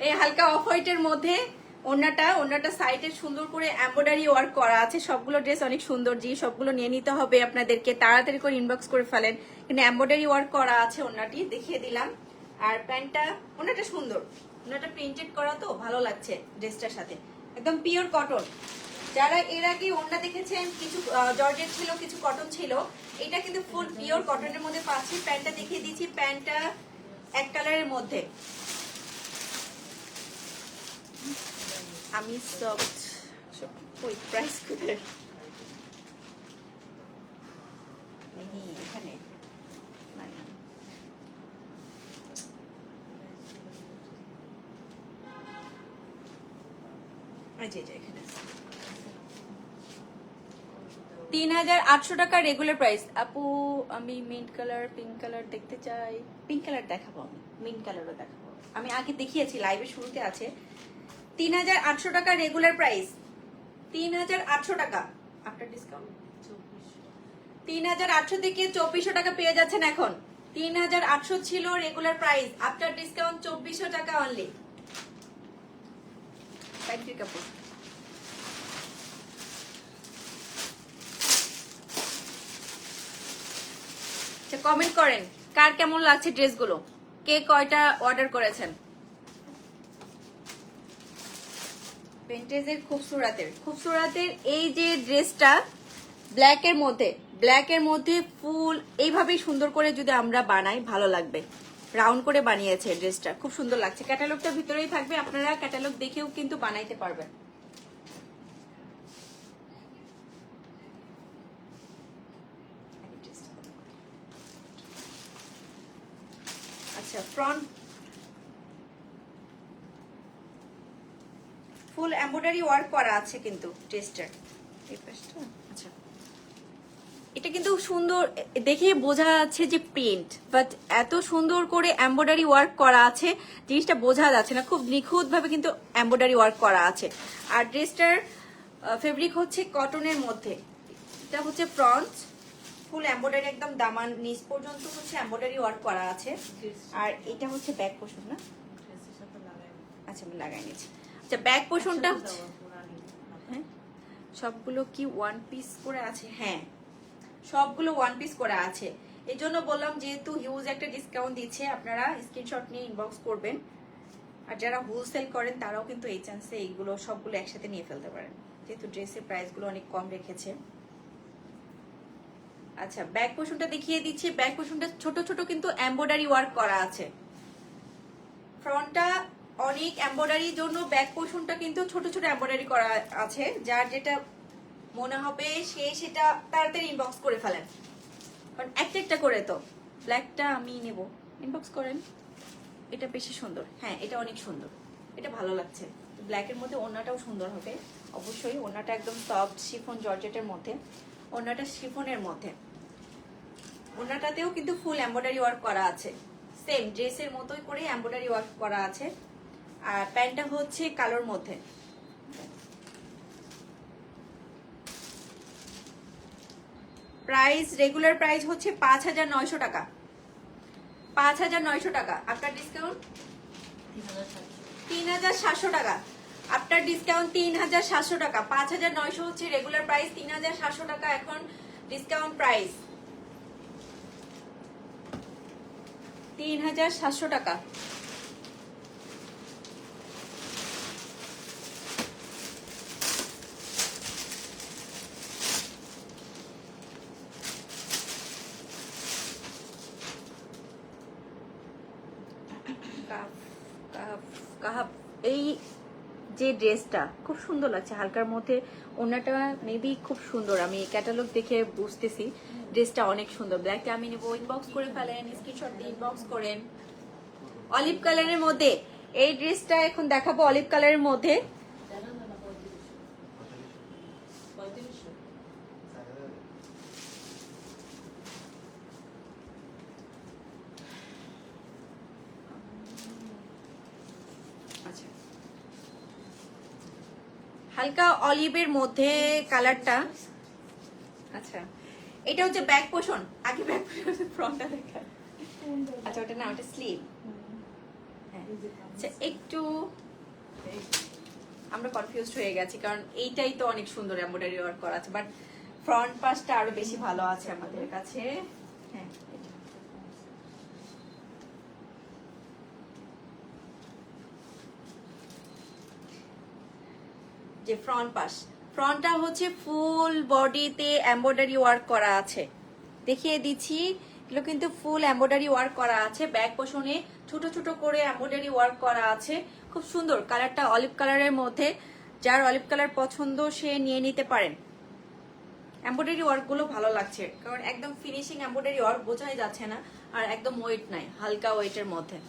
A: এই হালকা অফ হোয়াইটের মধ্যে ওড়নাটা সাইডে সুন্দর করে এমব্রয়ডারি ওয়ার্ক করা আছে। সবগুলো ড্রেস অনেক সুন্দর, জি সবগুলো নিয়ে নিতে হবে আপনাদেরকে, তাড়াতাড়ি করে ইনবক্স করে ফেলেন। কিন্তু এমব্রয়ডারি ওয়ার্ক করা আছে, ওড়নাটি দেখিয়ে দিলাম। আর প্যান্টটা, ওড়নাটা সুন্দর, ওড়নাটা প্রিন্টেড করা তো ভালো লাগছে ড্রেসটার সাথে, একদম পিওর কটন। যারা এর আগে ওড়না দেখেছেন, কিছু জর্জেট ছিল, কিছু কটন ছিল, এটা কিন্তু ফুল পিওর কটনের মধ্যে পাচ্ছি। প্যান্টটা দেখিয়ে দিচ্ছি, প্যান্টটা এক কালারের মধ্যে। আমি সফট ওই প্রাইস কোথায় এখানে এখানে 3800 টাকা রেগুলার প্রাইস। আপু আমি মিন্ট কালার, পিঙ্ক কালার দেখতে চাই। পিঙ্ক কালার দেখাবো, আমি মিন্ট কালারও দেখাবো। আমি আগে দেখিয়েছি, লাইভে শুরুতে আছে। 3800 টাকা রেগুলার প্রাইস, 3800 টাকা। আপনার ডিসকাউন্ট 3800 থেকে 2400 টাকা পেয়ে যাচ্ছেন এখন। 3800 ছিল রেগুলার প্রাইস, আফটার ডিসকাউন্ট 2400 টাকা অনলি। ফ্যাক্টরি কাপড়। কমেন্ট করেন কার কেমন লাগছে ড্রেসগুলো, কে কয়টা অর্ডার করেছেন। ভিন্টেজের খুবসুরাতের এই যে ড্রেসটা ব্ল্যাকের মধ্যে ফুল এইভাবেই সুন্দর করে যদি আমরা বানাই ভালো লাগবে। রাউন্ড করে বানিয়েছে ড্রেসটা, খুব সুন্দর লাগছে। ক্যাটালগটা ভিতরেই থাকবে, আপনারা ক্যাটালগ দেখেও কিন্তু বানাইতে পারবেন। আচ্ছা, ফ্রন্ট ফুল এমব্রয়ডারি ওয়ার্ক করা আছে কিন্তু ড্রেসটার এই পাশটা। আচ্ছা, এটা কিন্তু সুন্দর দেখে বোঝা যাচ্ছে যে প্রিন্ট, বাট এত সুন্দর করে এমব্রয়ডারি ওয়ার্ক করা আছে জিনিসটা বোঝা যাচ্ছে না, খুব নিখুঁত ভাবে কিন্তু এমব্রয়ডারি ওয়ার্ক করা আছে। আর ড্রেসটার ফেব্রিক হচ্ছে কটনের মধ্যে। এটা হচ্ছে ফ্রন্ট, ফুল এমব্রয়ডারি, একদম দামান নিচ পর্যন্ত হচ্ছে এমব্রয়ডারি ওয়ার্ক করা আছে। আর এটা হচ্ছে ব্যাক পোর্শন না? আচ্ছা আমি লাগাই নিচ্ছি। আচ্ছা ব্যাক পোর্শনটা হ্যাঁ সবগুলো কি ওয়ান পিস করে আছে? হ্যাঁ সবগুলো ওয়ান পিস করে আছে, এই জন্য বললাম যেহেতু হিউজ একটা ডিসকাউন্ট দিচ্ছে আপনারা স্ক্রিনশট নিয়ে ইনবক্স করবেন। আর যারা হোলসেল করেন তারাও কিন্তু এই চান্সে এইগুলো সবগুলো একসাথে নিয়ে ফেলতে পারেন, যেহেতু ড্রেসের প্রাইসগুলো অনেক কম রেখেছে। আচ্ছা ব্যাক পোর্শনটা দেখিয়ে দিচ্ছি। ব্যাক পোর্শনটা ছোট ছোট কিন্তু এমব্রয়ডারি ওয়ার্ক করা আছে। ফ্রন্টটা অনেক এমব্রয়ডারির জন্য ব্যাক পোর্শনটা কিন্তু ছোট ছোট এমব্রয়ডারি করা আছে। যার যেটা মনে হবে সে সেটা তাড়াতাড়ি ইনবক্স করে ফেলেন, কারণ একটা একটা করে তো। ব্ল্যাকটা আমি নেব, ইনবক্স করেন। এটা বেশি সুন্দর, হ্যাঁ এটা অনেক সুন্দর, এটা ভালো লাগছে। ব্ল্যাকের মধ্যে ওড়নাটাও সুন্দর হবে অবশ্যই। ওড়নাটা একদম সফট শিফন জর্জেটের মধ্যে, ওড়নাটা শিফনের মধ্যে। ওড়নাটাতেও কিন্তু ফুল এমব্রয়ডারি ওয়ার্ক করা আছে, সেম ড্রেসের মতোই করে এমব্রয়ডারি ওয়ার্ক করা আছে। আর প্যান্টটা হচ্ছে কালোর মধ্যে। প্রাইস রেগুলার প্রাইস হচ্ছে 5,900 টাকা, 5,900 টাকা। আপনার ডিসকাউন্ট 3,700 টাকা, আপনার ডিসকাউন্ট 3,700 টাকা। 5,900 হচ্ছে রেগুলার প্রাইস, 3,700 টাকা এখন ডিসকাউন্ট প্রাইস, 3,700 টাকা। এই যে ড্রেসটা খুব সুন্দর লাগছে হালকার মধ্যে, ওনাটা মেবি খুব সুন্দর, আমি ক্যাটালগ দেখে বুঝতেছি ড্রেসটা অনেক সুন্দর। ব্ল্যাকটা আমি নেবো, ইনবক্স করে ফেলেন, স্ক্রিনশট দিয়ে ইনবক্স করেন। অলিভ কালারের মধ্যে এই ড্রেসটা এখন দেখাবো, অলিভ কালারের মধ্যে। আচ্ছা হালকা অলিভের মধ্যে কালারটা। আচ্ছা এটা হচ্ছে ব্যাক পোর্শন, আগে ব্যাক পোর্শন ফ্রন্টটা দেখা। আচ্ছা ওটা না, ওটা স্লিভ। আচ্ছা একটু আমরা কনফিউজড হয়ে গেছি, কারণ এইটাই তো অনেক সুন্দর এমব্রয়ডারি ওয়ার্ক করা আছে, বাট ফ্রন্ট পাশটা আরো বেশি ভালো আছে আমাদের কাছে। হ্যাঁ যে ফ্রন্ট পাশ, ফ্রন্টটা হচ্ছে ফুল বডিতে এমব্রয়ডারি ওয়ার্ক করা আছে, দেখিয়ে দিচ্ছি। এগুলো কিন্তু ফুল এমব্রয়ডারি ওয়ার্ক করা আছে। ব্যাক পোর্শনে ছোট ছোট করে এমব্রয়ডারি ওয়ার্ক করা আছে, খুব সুন্দর। কালারটা অলিভ কালারের মধ্যে, যার অলিভ কালার পছন্দ সে নিয়ে নিতে পারেন। এমব্রয়ডারি ওয়ার্ক গুলো ভালো লাগছে, কারণ একদম ফিনিশিং এমব্রয়ডারি ওয়ার্ক, বোঝাই যাচ্ছে না, আর একদম ওয়েট নাই, হালকা ওয়েটের মধ্যে।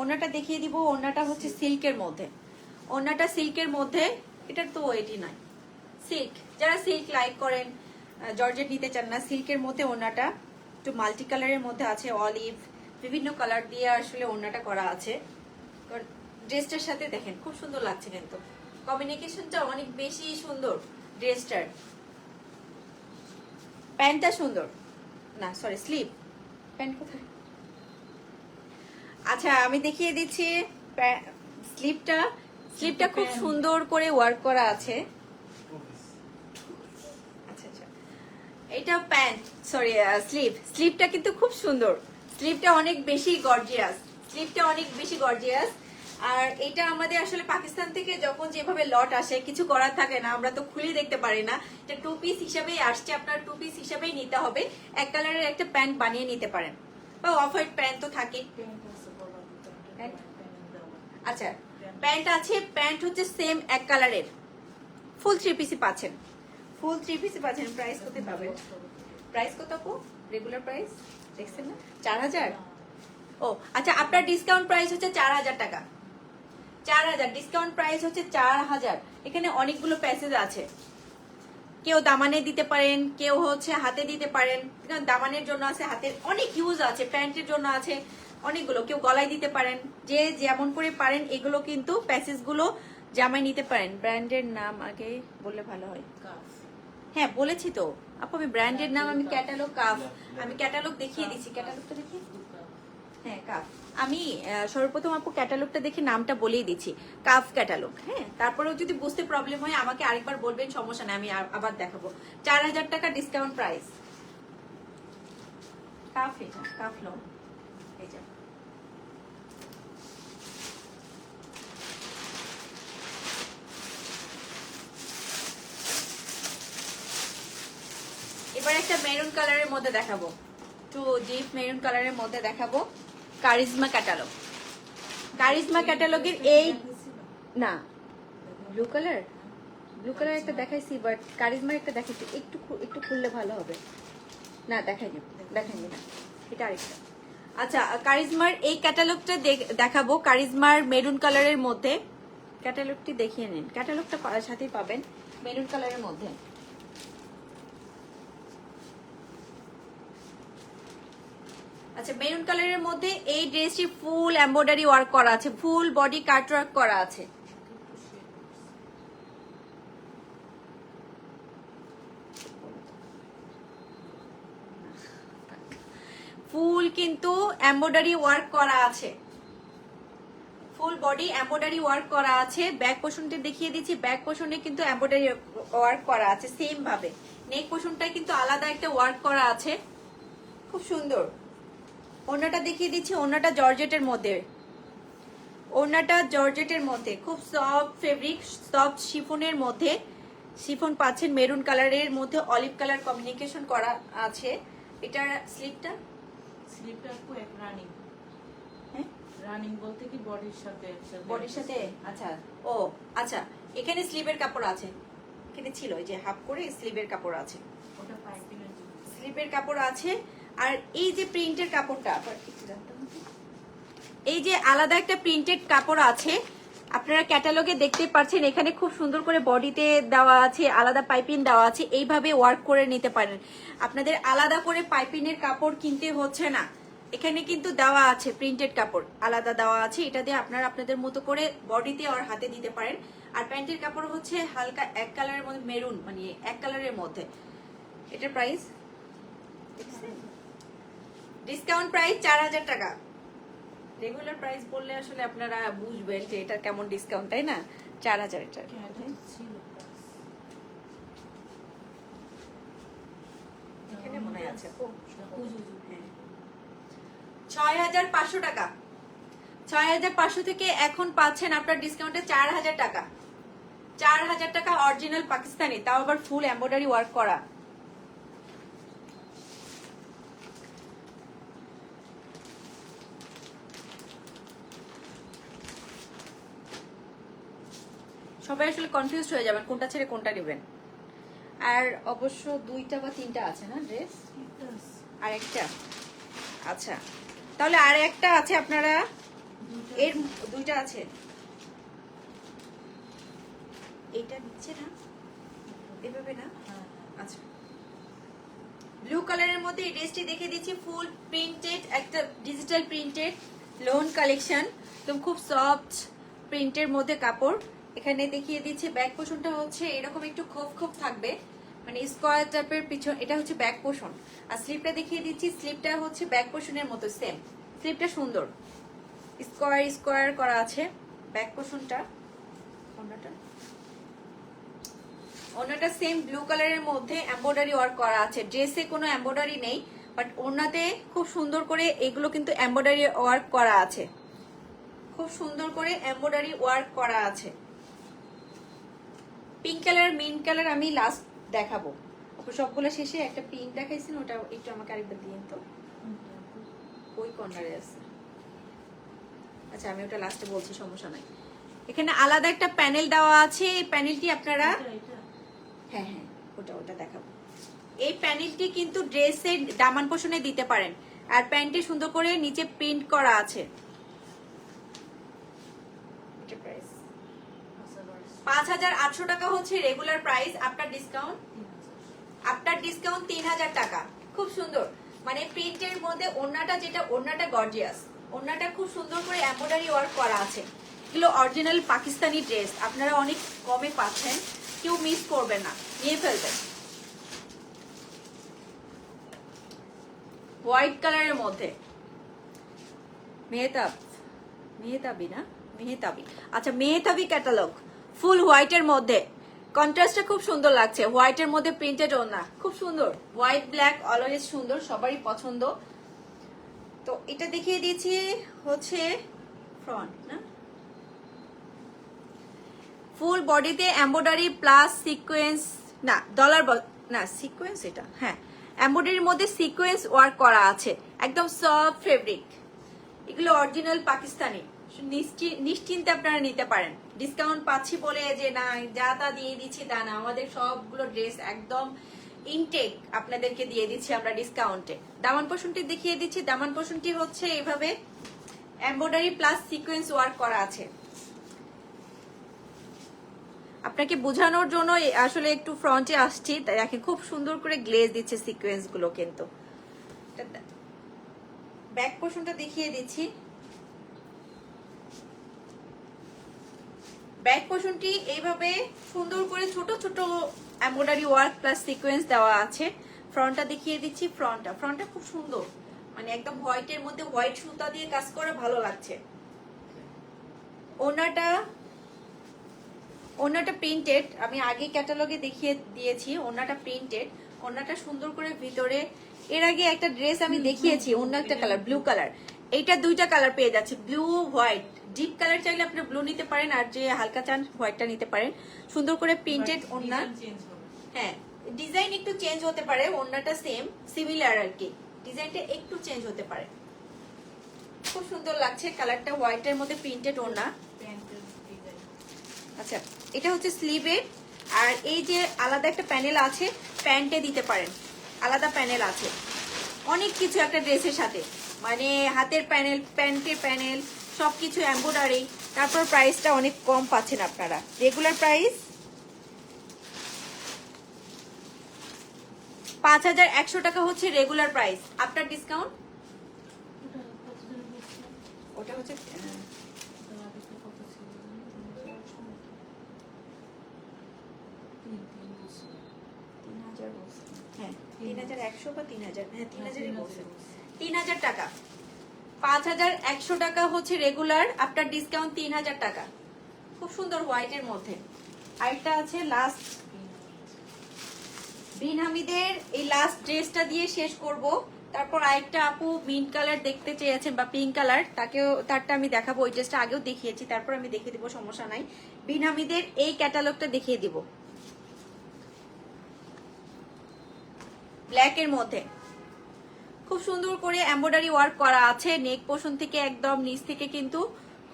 A: ওনাটা দেখিয়ে দিব, ওনাটা হচ্ছে সিল্কের মধ্যে, ওনাটা সিল্কের মধ্যে, এটার তো ওয়েটই নাই। সিল্ক, যারা সিল্ক লাইক করেন, জর্জেট নিতে চান না, সিল্কের মধ্যে ওনাটা একটু মাল্টি কালারের মধ্যে আছে, অলিভ বিভিন্ন কালার দিয়ে আসলে ওনাটা করা আছে। ড্রেসটার সাথে দেখেন খুব সুন্দর লাগছে, কিন্তু কম্বিনেশনটা অনেক বেশি সুন্দর ড্রেসটার। প্যান্টটা সুন্দর না, সরি স্লিভ, প্যান্ট কোথায়? আচ্ছা আমি দেখিয়ে দিচ্ছি স্লিভটা। স্লিভটা খুব সুন্দর করে ওয়ার্ক করা আছে। আচ্ছা আচ্ছা এটা প্যান্ট, সরি স্লিভ। স্লিভটা কিন্তু খুব সুন্দর, স্লিভটা অনেক বেশি গর্জিয়াস, স্লিভটা অনেক বেশি গর্জিয়াস। আর এটা আমাদের আসলে পাকিস্তান থেকে যখন যেভাবে লট আসে কিছু করার থাকে না, আমরা তো খুলে দেখতে পারি না, এটা 2 পিস হিসাবেই আসছে, আপনার 2 পিস হিসাবেই নিতে হবে। এক কালারের একটা প্যান্ট বানিয়ে নিতে পারেন, বা অফ হোয়াইট প্যান্ট তো থাকে। আচ্ছা প্যান্ট আছে, প্যান্ট হচ্ছে সেম এক কালারের, ফুল 3 পিসই পাচ্ছেন, ফুল 3 পিসই পাচ্ছেন। প্রাইস কত পাবেন? প্রাইস কত আপু? রেগুলার প্রাইস দেখছেন না 4,000। ও আচ্ছা আপনার ডিসকাউন্ট প্রাইস হচ্ছে 4,000 টাকা, 4,000 ডিসকাউন্ট প্রাইস হচ্ছে 4,000। এখানে অনেকগুলো প্যাসেজ আছে, কেউ দামানে দিতে পারেন, কেউ হচ্ছে হাতে দিতে পারেন। দামানের জন্য আছে, হাতের অনেক ইউজ আছে, প্যান্টের জন্য আছে অনেকগুলো, কেউ গলায় দিতে পারেন, যে যেমন করে পারেন। এগুলো কিন্তু প্যাসেজ গুলো জামায় নিতে পারেন। ব্র্যান্ডের নাম আগে বললে ভালো হয়। হ্যাঁ বলেছি তো আপু, আমি ব্র্যান্ডের নাম, আমি ক্যাটালগ কাফ, আমি ক্যাটালগ দেখিয়ে দিচ্ছি। ক্যাটালগটা দেখি, হ্যাঁ কাফ। আমি সর্বপ্রথম আপু ক্যাটালগটা দেখে নামটা বলেই দিচ্ছি, কাফ ক্যাটালগ। হ্যাঁ, তারপরেও যদি বুঝতে প্রবলেম হয় আমাকে আরেকবার বলবেন, সমস্যা নেই, আমি আবার দেখাবো। 4000 টাকা ডিসকাউন্ট প্রাইস। কাফ, এটা কাফ লং, এই যে এবার একটা মেরুন কালারের মধ্যে দেখাবো, একটু ডিপ মেরুন কালারের মধ্যে দেখাবো, কারিজমা ক্যাটালগ। কারিজমা ক্যাটালগের এই না ব্লু কালার, ব্লু কালার একটা দেখাইছি, বাট কারিজমার একটা দেখাইছি, একটু একটু খুললে ভালো হবে। না দেখাইনি না, এটা আরেকটা। আচ্ছা, কারিজমার এই ক্যাটালগটা দেখাবো, কারিজমার মেরুন কালারের মধ্যে। ক্যাটালগটি দেখিয়ে নিন, ক্যাটালগটা সাথেই পাবেন মেরুন কালারের মধ্যে। আচ্ছা, মেরুন কালারের মধ্যে এই ড্রেসটি ফুল এমব্রয়ডারি ওয়ার্ক করা আছে, ফুল বডি কাট ওয়ার্ক করা আছে। ফুল কিন্তু এমব্রয়ডারি ওয়ার্ক করা আছে, ফুল বডি এমব্রয়ডারি ওয়ার্ক করা আছে। ব্যাক পোর্শনটা দেখিয়ে দিচ্ছি, ব্যাক পোর্শনে কিন্তু এমব্রয়ডারি ওয়ার্ক করা আছে সেম ভাবে। নেক পোর্শনটায় কিন্তু আলাদা একটা ওয়ার্ক করা আছে, খুব সুন্দর। ওড়নাটা দেখিয়ে দিচ্ছি, ওড়নাটা জর্জেটের মধ্যে, ওড়নাটা জর্জেটের মধ্যে খুব সফট ফেব্রিক, সফট শিফনের মধ্যে। শিফন পাচ্ছেন মেরুন কালারের মধ্যে, অলিভ কালার কমিউনিকেশন করা আছে। এটার স্লিপটা
B: আপু এক রানিং,
A: হ্যাঁ
B: রানিং বলতে কি বডির সাথে
A: বডির সাথে। আচ্ছা, ও আচ্ছা, এখানে স্লিভের কাপড় আছে, এখানে ছিল এই যে হাফ করে স্লিভের কাপড় আছে,
B: ওটা পাইপিংয়ের জন্য।
A: স্লিভের কাপড় আছে। আর এই যে প্রিন্টের কাপড়টা, এই যে আলাদা একটা প্রিন্টেড কাপড় আছে, আপনারা ক্যাটালগে দেখতে পাচ্ছেন। এখানে খুব সুন্দর করে বডিতে দেওয়া আছে, আলাদা পাইপিং দেওয়া আছে, এইভাবে ওয়ার্ক করে নিতে পারেন। আপনাদের আলাদা করে পাইপিংয়ের কাপড় কিনতে হচ্ছে না, এখানে কিন্তু দেওয়া আছে প্রিন্টেড কাপড় আলাদা দেওয়া আছে, এটা দিয়ে আপনারা আপনাদের মতো করে বডিতে আর হাতে দিতে পারেন। আর প্যান্টের কাপড় হচ্ছে হালকা এক কালারের মধ্যে, মেরুন মানে এক কালারের মধ্যে। এটার প্রাইস ডিসকাউন্ট প্রাইস 4000 টাকা। রেগুলার প্রাইস বললে আসলে আপনারা বুঝবেন যে এটা কেমন ডিসকাউন্ট, তাই না? 4000 এটা এখানে মনে আছে 6500 টাকা। 6500 থেকে এখন পাচ্ছেন আপনার ডিসকাউন্টে 4000 টাকা। 4000 টাকা অরিজিনাল পাকিস্তানি, তাও আবার ফুল এমব্রয়ডারি ওয়ার্ক করা। সবাই আসলে কনফিউজ হয়ে যাবেন কোনটা ছেড়ে কোনটা নেবেন। আর অবশ্য 2টা বা 3টা আছে না ড্রেস, আর একটা। আচ্ছা, তাহলে আর একটা আছে, আপনারা এর 2টা আছে। এইটা নিচ্ছে না এভাবে না? আচ্ছা, ব্লু কালারের মধ্যে এই ড্রেসটি দেখে দিচ্ছি, ফুল প্রিন্টেড, একটা ডিজিটাল প্রিন্টেড লোন কালেকশন, একদম খুব সফট প্রিন্টের মধ্যে কাপড়। এখানে দেখিয়ে দিচ্ছি ব্যাক পোর্শনটা হচ্ছে এরকম একটু খোপ খোপ থাকবে, মানে স্কোয়ার টাইপের পিছন, এটা হচ্ছে ব্যাক পোর্শন। আর স্লিপটা দেখিয়ে দিচ্ছি, স্লিপটা হচ্ছে ব্যাক পোর্শনের মতো সেম, স্লিপটা সুন্দর স্কোয়ার স্কোয়ার করা আছে। ব্যাক পোর্শনটা, ওনাটা সেম ব্লু কালারের মধ্যে এমব্রয়ডারি ওয়ার্ক করা আছে। ড্রেসে কোনো এমব্রয়ডারি নেই, বাট ওনাতে খুব সুন্দর করে এগুলো কিন্তু এমব্রয়ডারি ওয়ার্ক করা আছে, খুব সুন্দর করে এমব্রয়ডারি ওয়ার্ক করা আছে। পিঙ্ক কালার, মিন্ট কালার আমি লাস্ট দেখাবো। সবগুলো শেষে একটা পিঙ্ক দেখাইছেন, ওটা একটু আমাকে আরেকবার দিন তো, ওই কর্নারে আছে। আচ্ছা, আমি ওটা লাস্টে বলছি, সমস্যা নাই। এখানে আলাদা একটা প্যানেল দেওয়া আছে, এই প্যানেলটি আপনারা, হ্যাঁ হ্যাঁ ওটা দেখাবো। এই প্যানেলটি কিন্তু ড্রেসের দামান পোষণে দিতে পারেন। আর প্যান্টে সুন্দর করে নিচে প্রিন্ট করা আছে। 5800 টাকা হচ্ছে রেগুলার প্রাইস, আপনার ডিসকাউন্ট 3000 টাকা। খুব সুন্দর, মানে প্রিন্টের মধ্যে ওড়নাটা, যেটা ওড়নাটা গর্জিয়াস, ওড়নাটা খুব সুন্দর করে এমব্রয়ডারি ওয়ার্ক করা আছে। এগুলো অরিজিনাল পাকিস্তানি ড্রেস, আপনারা অনেক কমে পাচ্ছেন, কেউ মিস করবেন না, নিয়ে ফেলবেন। হোয়াইট কালারের মধ্যে, মেহতাব, মেহতাবি না, মেহতাবি। আচ্ছা, মেহতাবি ক্যাটালগ, ফুল হোয়াইটের মধ্যে, কন্ট্রাস্টটা খুব সুন্দর লাগছে। হোয়াইটের মধ্যে প্রিন্টেড ওড়না, খুব সুন্দর। হোয়াইট ব্ল্যাক অলওয়েজ সুন্দর, সবারই পছন্দ। তো এটা দেখিয়ে দিয়েছি হচ্ছে ফ্রন্ট না, ফুল বডিতে এমব্রয়ডারি প্লাস সিকোয়েন্স, না ডলার না সিকোয়েন্স, এটা হ্যাঁ এমব্রয়ডারির মধ্যে সিকোয়েন্স ওয়ার্ক করা আছে, একদম সফট ফেব্রিক। এগুলো অরিজিনাল পাকিস্তানি, নিশ্চিন্তে আপনারা নিতে পারেন। ডিসকাউন্ট পাচ্ছি বলে যে না যা তা দিয়ে দিচ্ছি তা না, আমাদের সবগুলো ড্রেস একদম ইনটেক আপনাদেরকে দিয়ে দিচ্ছি আমরা ডিসকাউন্টে। দামান পোষণটি দেখিয়ে দিচ্ছি। দামান পোষণটি হচ্ছে এইভাবে এমব্রয়ডারি প্লাস সিকোয়েন্স ওয়ার্ক করা আছে। আপনাকে বোঝানোর জন্য আসলে একটু ফ্রন্টে আসছি, তাই দেখেন খুব সুন্দর করে গ্লেজ দিচ্ছে সিকোয়েন্স গুলো। কিন্তু ব্যাক পোর্শনটা দেখিয়ে দিচ্ছি। ব্যাক পোর্শনটি এইভাবে সুন্দর করে ছোট ছোট এমব্রয়ডারি ওয়ার্ক প্লাস সিকোয়েন্স দেওয়া আছে। ফ্রন্টটা দেখিয়ে দিচ্ছি। ফ্রন্টটা খুব সুন্দর, মানে একদম হোয়াইটের মধ্যে হোয়াইট সুতা দিয়ে কাজ করে, ভালো লাগছে। ওনাটা প্রিন্টেড, আমি আগে ক্যাটালগে দেখিয়ে দিয়েছি। ওনাটা প্রিন্টেড, ওনাটা সুন্দর করে ভিতরে। এর আগে একটা ড্রেস আমি দেখিয়েছি, অন্য একটা কালার ব্লু কালার। এইটা দুইটা কালার পেয়ে যাচ্ছে, ব্লু হোয়াইট। ডিপ কালার চাইলে আপনি ব্লু নিতে পারেন, আর যে হালকা চান হোয়াইটটা নিতে পারেন। সুন্দর করে প্রিন্টেড ওন্না, হ্যাঁ ডিজাইন একটু চেঞ্জ হতে পারে, ওন্নাটা সেম সিমিলার আর কি, ডিজাইনটা একটু চেঞ্জ হতে পারে। খুব সুন্দর লাগছে কালারটা, হোয়াইটের মধ্যে প্রিন্টেড ওন্না। আচ্ছা, এটা হচ্ছে স্লিভে, আর এই যে আলাদা একটা প্যানেল আছে, প্যান্টে দিতে পারেন, আলাদা প্যানেল আছে। অনেক কিছু একটা ড্রেসের সাথে, মানে হাতের প্যানেল, প্যান্টের প্যানেল, সবকিছু এমব্রয়ডারি। তারপর প্রাইসটা অনেক কম পাচ্ছেন আপনারা। রেগুলার প্রাইস 5100 টাকা হচ্ছে রেগুলার প্রাইস। আফটার ডিসকাউন্ট ওটা হচ্ছে হ্যাঁ 3100 বা 3000, হ্যাঁ 3000ই বলছেন। 3000 টাকা, 5100 টাকা হচ্ছে রেগুলার, আফটার ডিসকাউন্ট 3000 টাকা। খুব সুন্দর হোয়াইটের মধ্যে। আরেকটা আছে লাস্ট, বিন হামিদের এই লাস্ট ড্রেসটা দিয়ে শেষ করব। তারপর আরেকটা আপু মিন্ট কালার দেখতে চেয়েছেন বা পিঙ্ক কালার, তাকেও তারটা আমি দেখাবো। ওই ড্রেসটা আগেও দেখিয়েছি, তারপর আমি দেখিয়ে দিব, সমস্যা নাই। বিন হামিদের এই ক্যাটালগটা দেখিয়ে দিব, ব্ল্যাকের মধ্যে খুব সুন্দর করে এমব্রয়ডারি ওয়ার্ক করা আছে। নেক পোর্শন থেকে একদম নিচ থেকে কিন্তু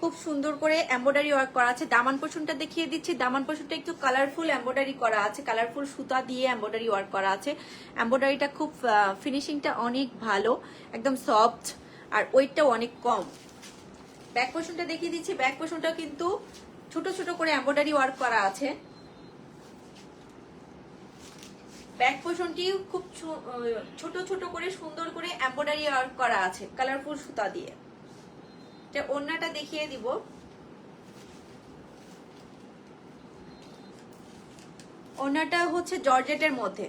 A: খুব সুন্দর করে এমব্রয়ডারি ওয়ার্ক করা আছে। দামান পোর্শনটা দেখিয়ে দিচ্ছি। দামান পোর্শনটা একটু কালারফুল এমব্রয়ডারি করা আছে, কালারফুল সুতা দিয়ে এমব্রয়ডারি ওয়ার্ক করা আছে। এমব্রয়ডারিটা খুব ফিনিশিংটা অনেক ভালো, একদম সফট, আর ওয়েটটাও অনেক কম। ব্যাক পোর্শনটা দেখিয়ে দিচ্ছি। ব্যাক পোর্শনটা কিন্তু ছোট ছোট করে এমব্রয়ডারি ওয়ার্ক করা আছে। ব্যাক পোর্শনটি খুব ছোট ছোট করে সুন্দর করে এমব্রয়ডারি ওয়ার্ক করা আছে কালারফুল সুতা দিয়ে। ওড়নাটা দেখিয়ে দিব। ওড়নাটা হচ্ছে জর্জেটের মধ্যে,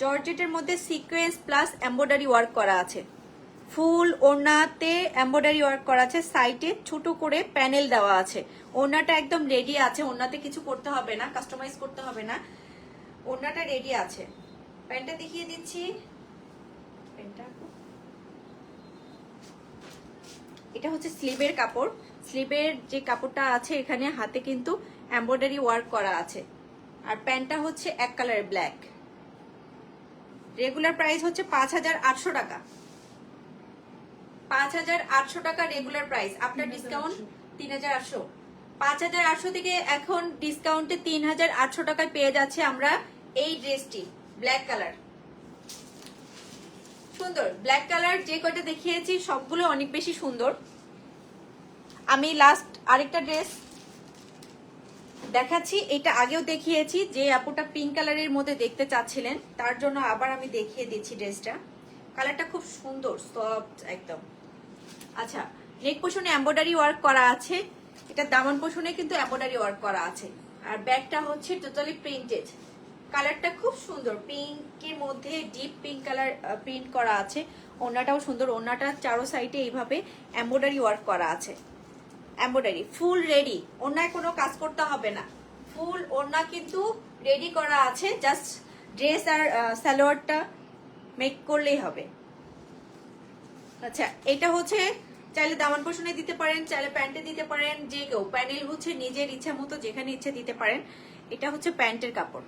A: জর্জেটের মধ্যে সিকোয়েন্স প্লাস এমব্রয়ডারি ওয়ার্ক করা আছে। ফুল ওড়নাতে এমব্রয়ডারি ওয়ার্ক করা আছে, সাইডে ছোট করে প্যানেল দেওয়া আছে। ওড়নাটা একদম রেডি আছে, ওড়নাতে কিছু করতে হবে না, কাস্টমাইজ করতে হবে না, ওড়নাটা রেডি আছে। প্যান্টটা দেখিয়ে দিচ্ছি। প্যান্টটা এটা হচ্ছে স্লিভের কাপড়। স্লিভের যে কাপড়টা আছে এখানে হাতে কিন্তু এমব্রয়ডারি ওয়ার্ক করা আছে। আর প্যান্টটা হচ্ছে এক কালারের ব্ল্যাক। রেগুলার প্রাইস হচ্ছে 5800 টাকা। 5800 টাকা রেগুলার প্রাইস, আফটার ডিসকাউন্ট 3800। 5800 থেকে এখন ডিসকাউন্টে 3800 টাকায় পেয়ে যাচ্ছে আমরা এই ড্রেসটি। ব্ল্যাক কালার, সুন্দর ব্ল্যাক কালার। যে কয়টা দেখিয়েছি সবগুলো অনেক বেশি সুন্দর। আমি লাস্ট আরেকটা ড্রেস দেখাচ্ছি, এটা আগেও দেখিয়েছি। যে আপুটা পিঙ্ক কালারের মধ্যে দেখতে চাচ্ছিলেন তার জন্য আবার আমি দেখিয়ে দিচ্ছি ড্রেসটা। কালারটা খুব সুন্দর, সফট একদম। আচ্ছা, নেক পোর্শনে এমব্রয়ডারি ওয়ার্ক করা আছে, এটা দামান পোর্শনে কিন্তু এমব্রয়ডারি ওয়ার্ক করা আছে। আর ব্যাগটা হচ্ছে টোটালি প্রিন্টেড, কালারটা খুব সুন্দর, পিঙ্কের মধ্যে ডিপ পিঙ্ক কালার প্রিন্ট করা আছে। ওড়নাটাও সুন্দর, ওড়নাটা চারো সাইডে এইভাবে এমব্রয়ডারি ওয়ার্ক করা আছে, এমব্রয়ডারি ফুল রেডি। ওড়নায় কোনো কাজ করতে হবে না, ফুল ওড়না কিন্তু রেডি করা আছে, জাস্ট ড্রেস আর সালোয়ারটা মেক করলেই হবে। আচ্ছা, এটা হচ্ছে চাইলে দামান পোষণে দিতে পারেন, চাইলে প্যান্টে দিতে পারেন, যে কেউ প্যানেল হচ্ছে নিজের ইচ্ছা মতো যেখানে ইচ্ছে দিতে পারেন। এটা হচ্ছে প্যান্টের কাপড়।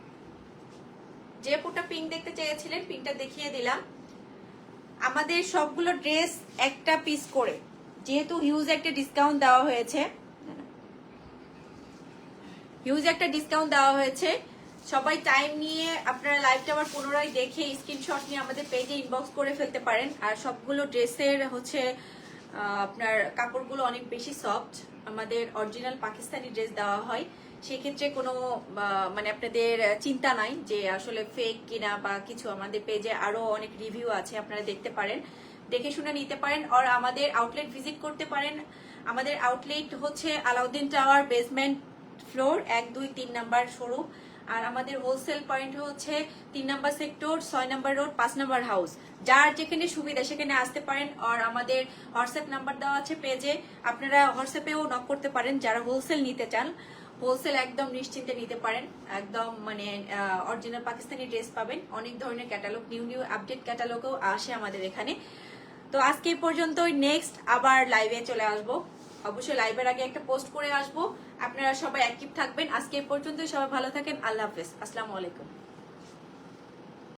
A: যে পুটা পিঙ্ক দেখতে চেয়েছিলেন পিঙ্কটা দেখিয়ে দিলাম। আমাদের সবগুলো ড্রেস একটা পিস করে, যেহেতু হিউজ একটা ডিসকাউন্ট দেওয়া হয়েছে, সবাই টাইম নিয়ে আপনারা লাইভটা আবার পুনরায় দেখে স্ক্রিনশট নিয়ে আমাদের পেজে ইনবক্স করে ফেলতে পারেন। আর সবগুলো ড্রেসের হচ্ছে আপনার কাপড়গুলো অনেক বেশি সফট, আমাদের অরিজিনাল পাকিস্তানি ড্রেস দেওয়া হয়, সেক্ষেত্রে কোনো মানে আপনাদের চিন্তা নাই যে আসলে ফেক কিনা বা কিছু। আমাদের পেজে আরো অনেক রিভিউ আছে, আপনারা দেখতে পারেন, দেখে শুনে নিতে পারেন। আর আমাদের আউটলেট ভিজিট করতে পারেন। আমাদের আউটলেট হচ্ছে Alauddin tower basement floor 1, 2, 3 number showroom. আর আমাদের হোলসেল পয়েন্ট হচ্ছে 3 number sector, 6 number road, 5 number house. যার যেখানে সুবিধা সেখানে আসতে পারেন। আর আমাদের হোয়াটসঅ্যাপ নাম্বার দেওয়া আছে পেজে, আপনারা হোয়াটসঅ্যাপেও নক করতে পারেন যারা হোলসেল নিতে চান। হোলসেল একদম নিশ্চিন্তে নিতে পারেন, একদম মানে অরিজিনাল পাকিস্তানি ড্রেস পাবেন। অনেক ধরনের ক্যাটালগ, নিউ আপডেট ক্যাটালগও আসে আমাদের এখানে। তো আজকে এই পর্যন্তই, নেক্সট আবার লাইভে চলে আসবো। অবশ্যই লাইভের আগে একটা পোস্ট করে আসবো। আপনারা সবাই অ্যাক্টিভ থাকবেন। আজকে এই পর্যন্তই, সবাই ভালো থাকেন। আল্লাহ হাফেজ, আসসালামু আলাইকুম।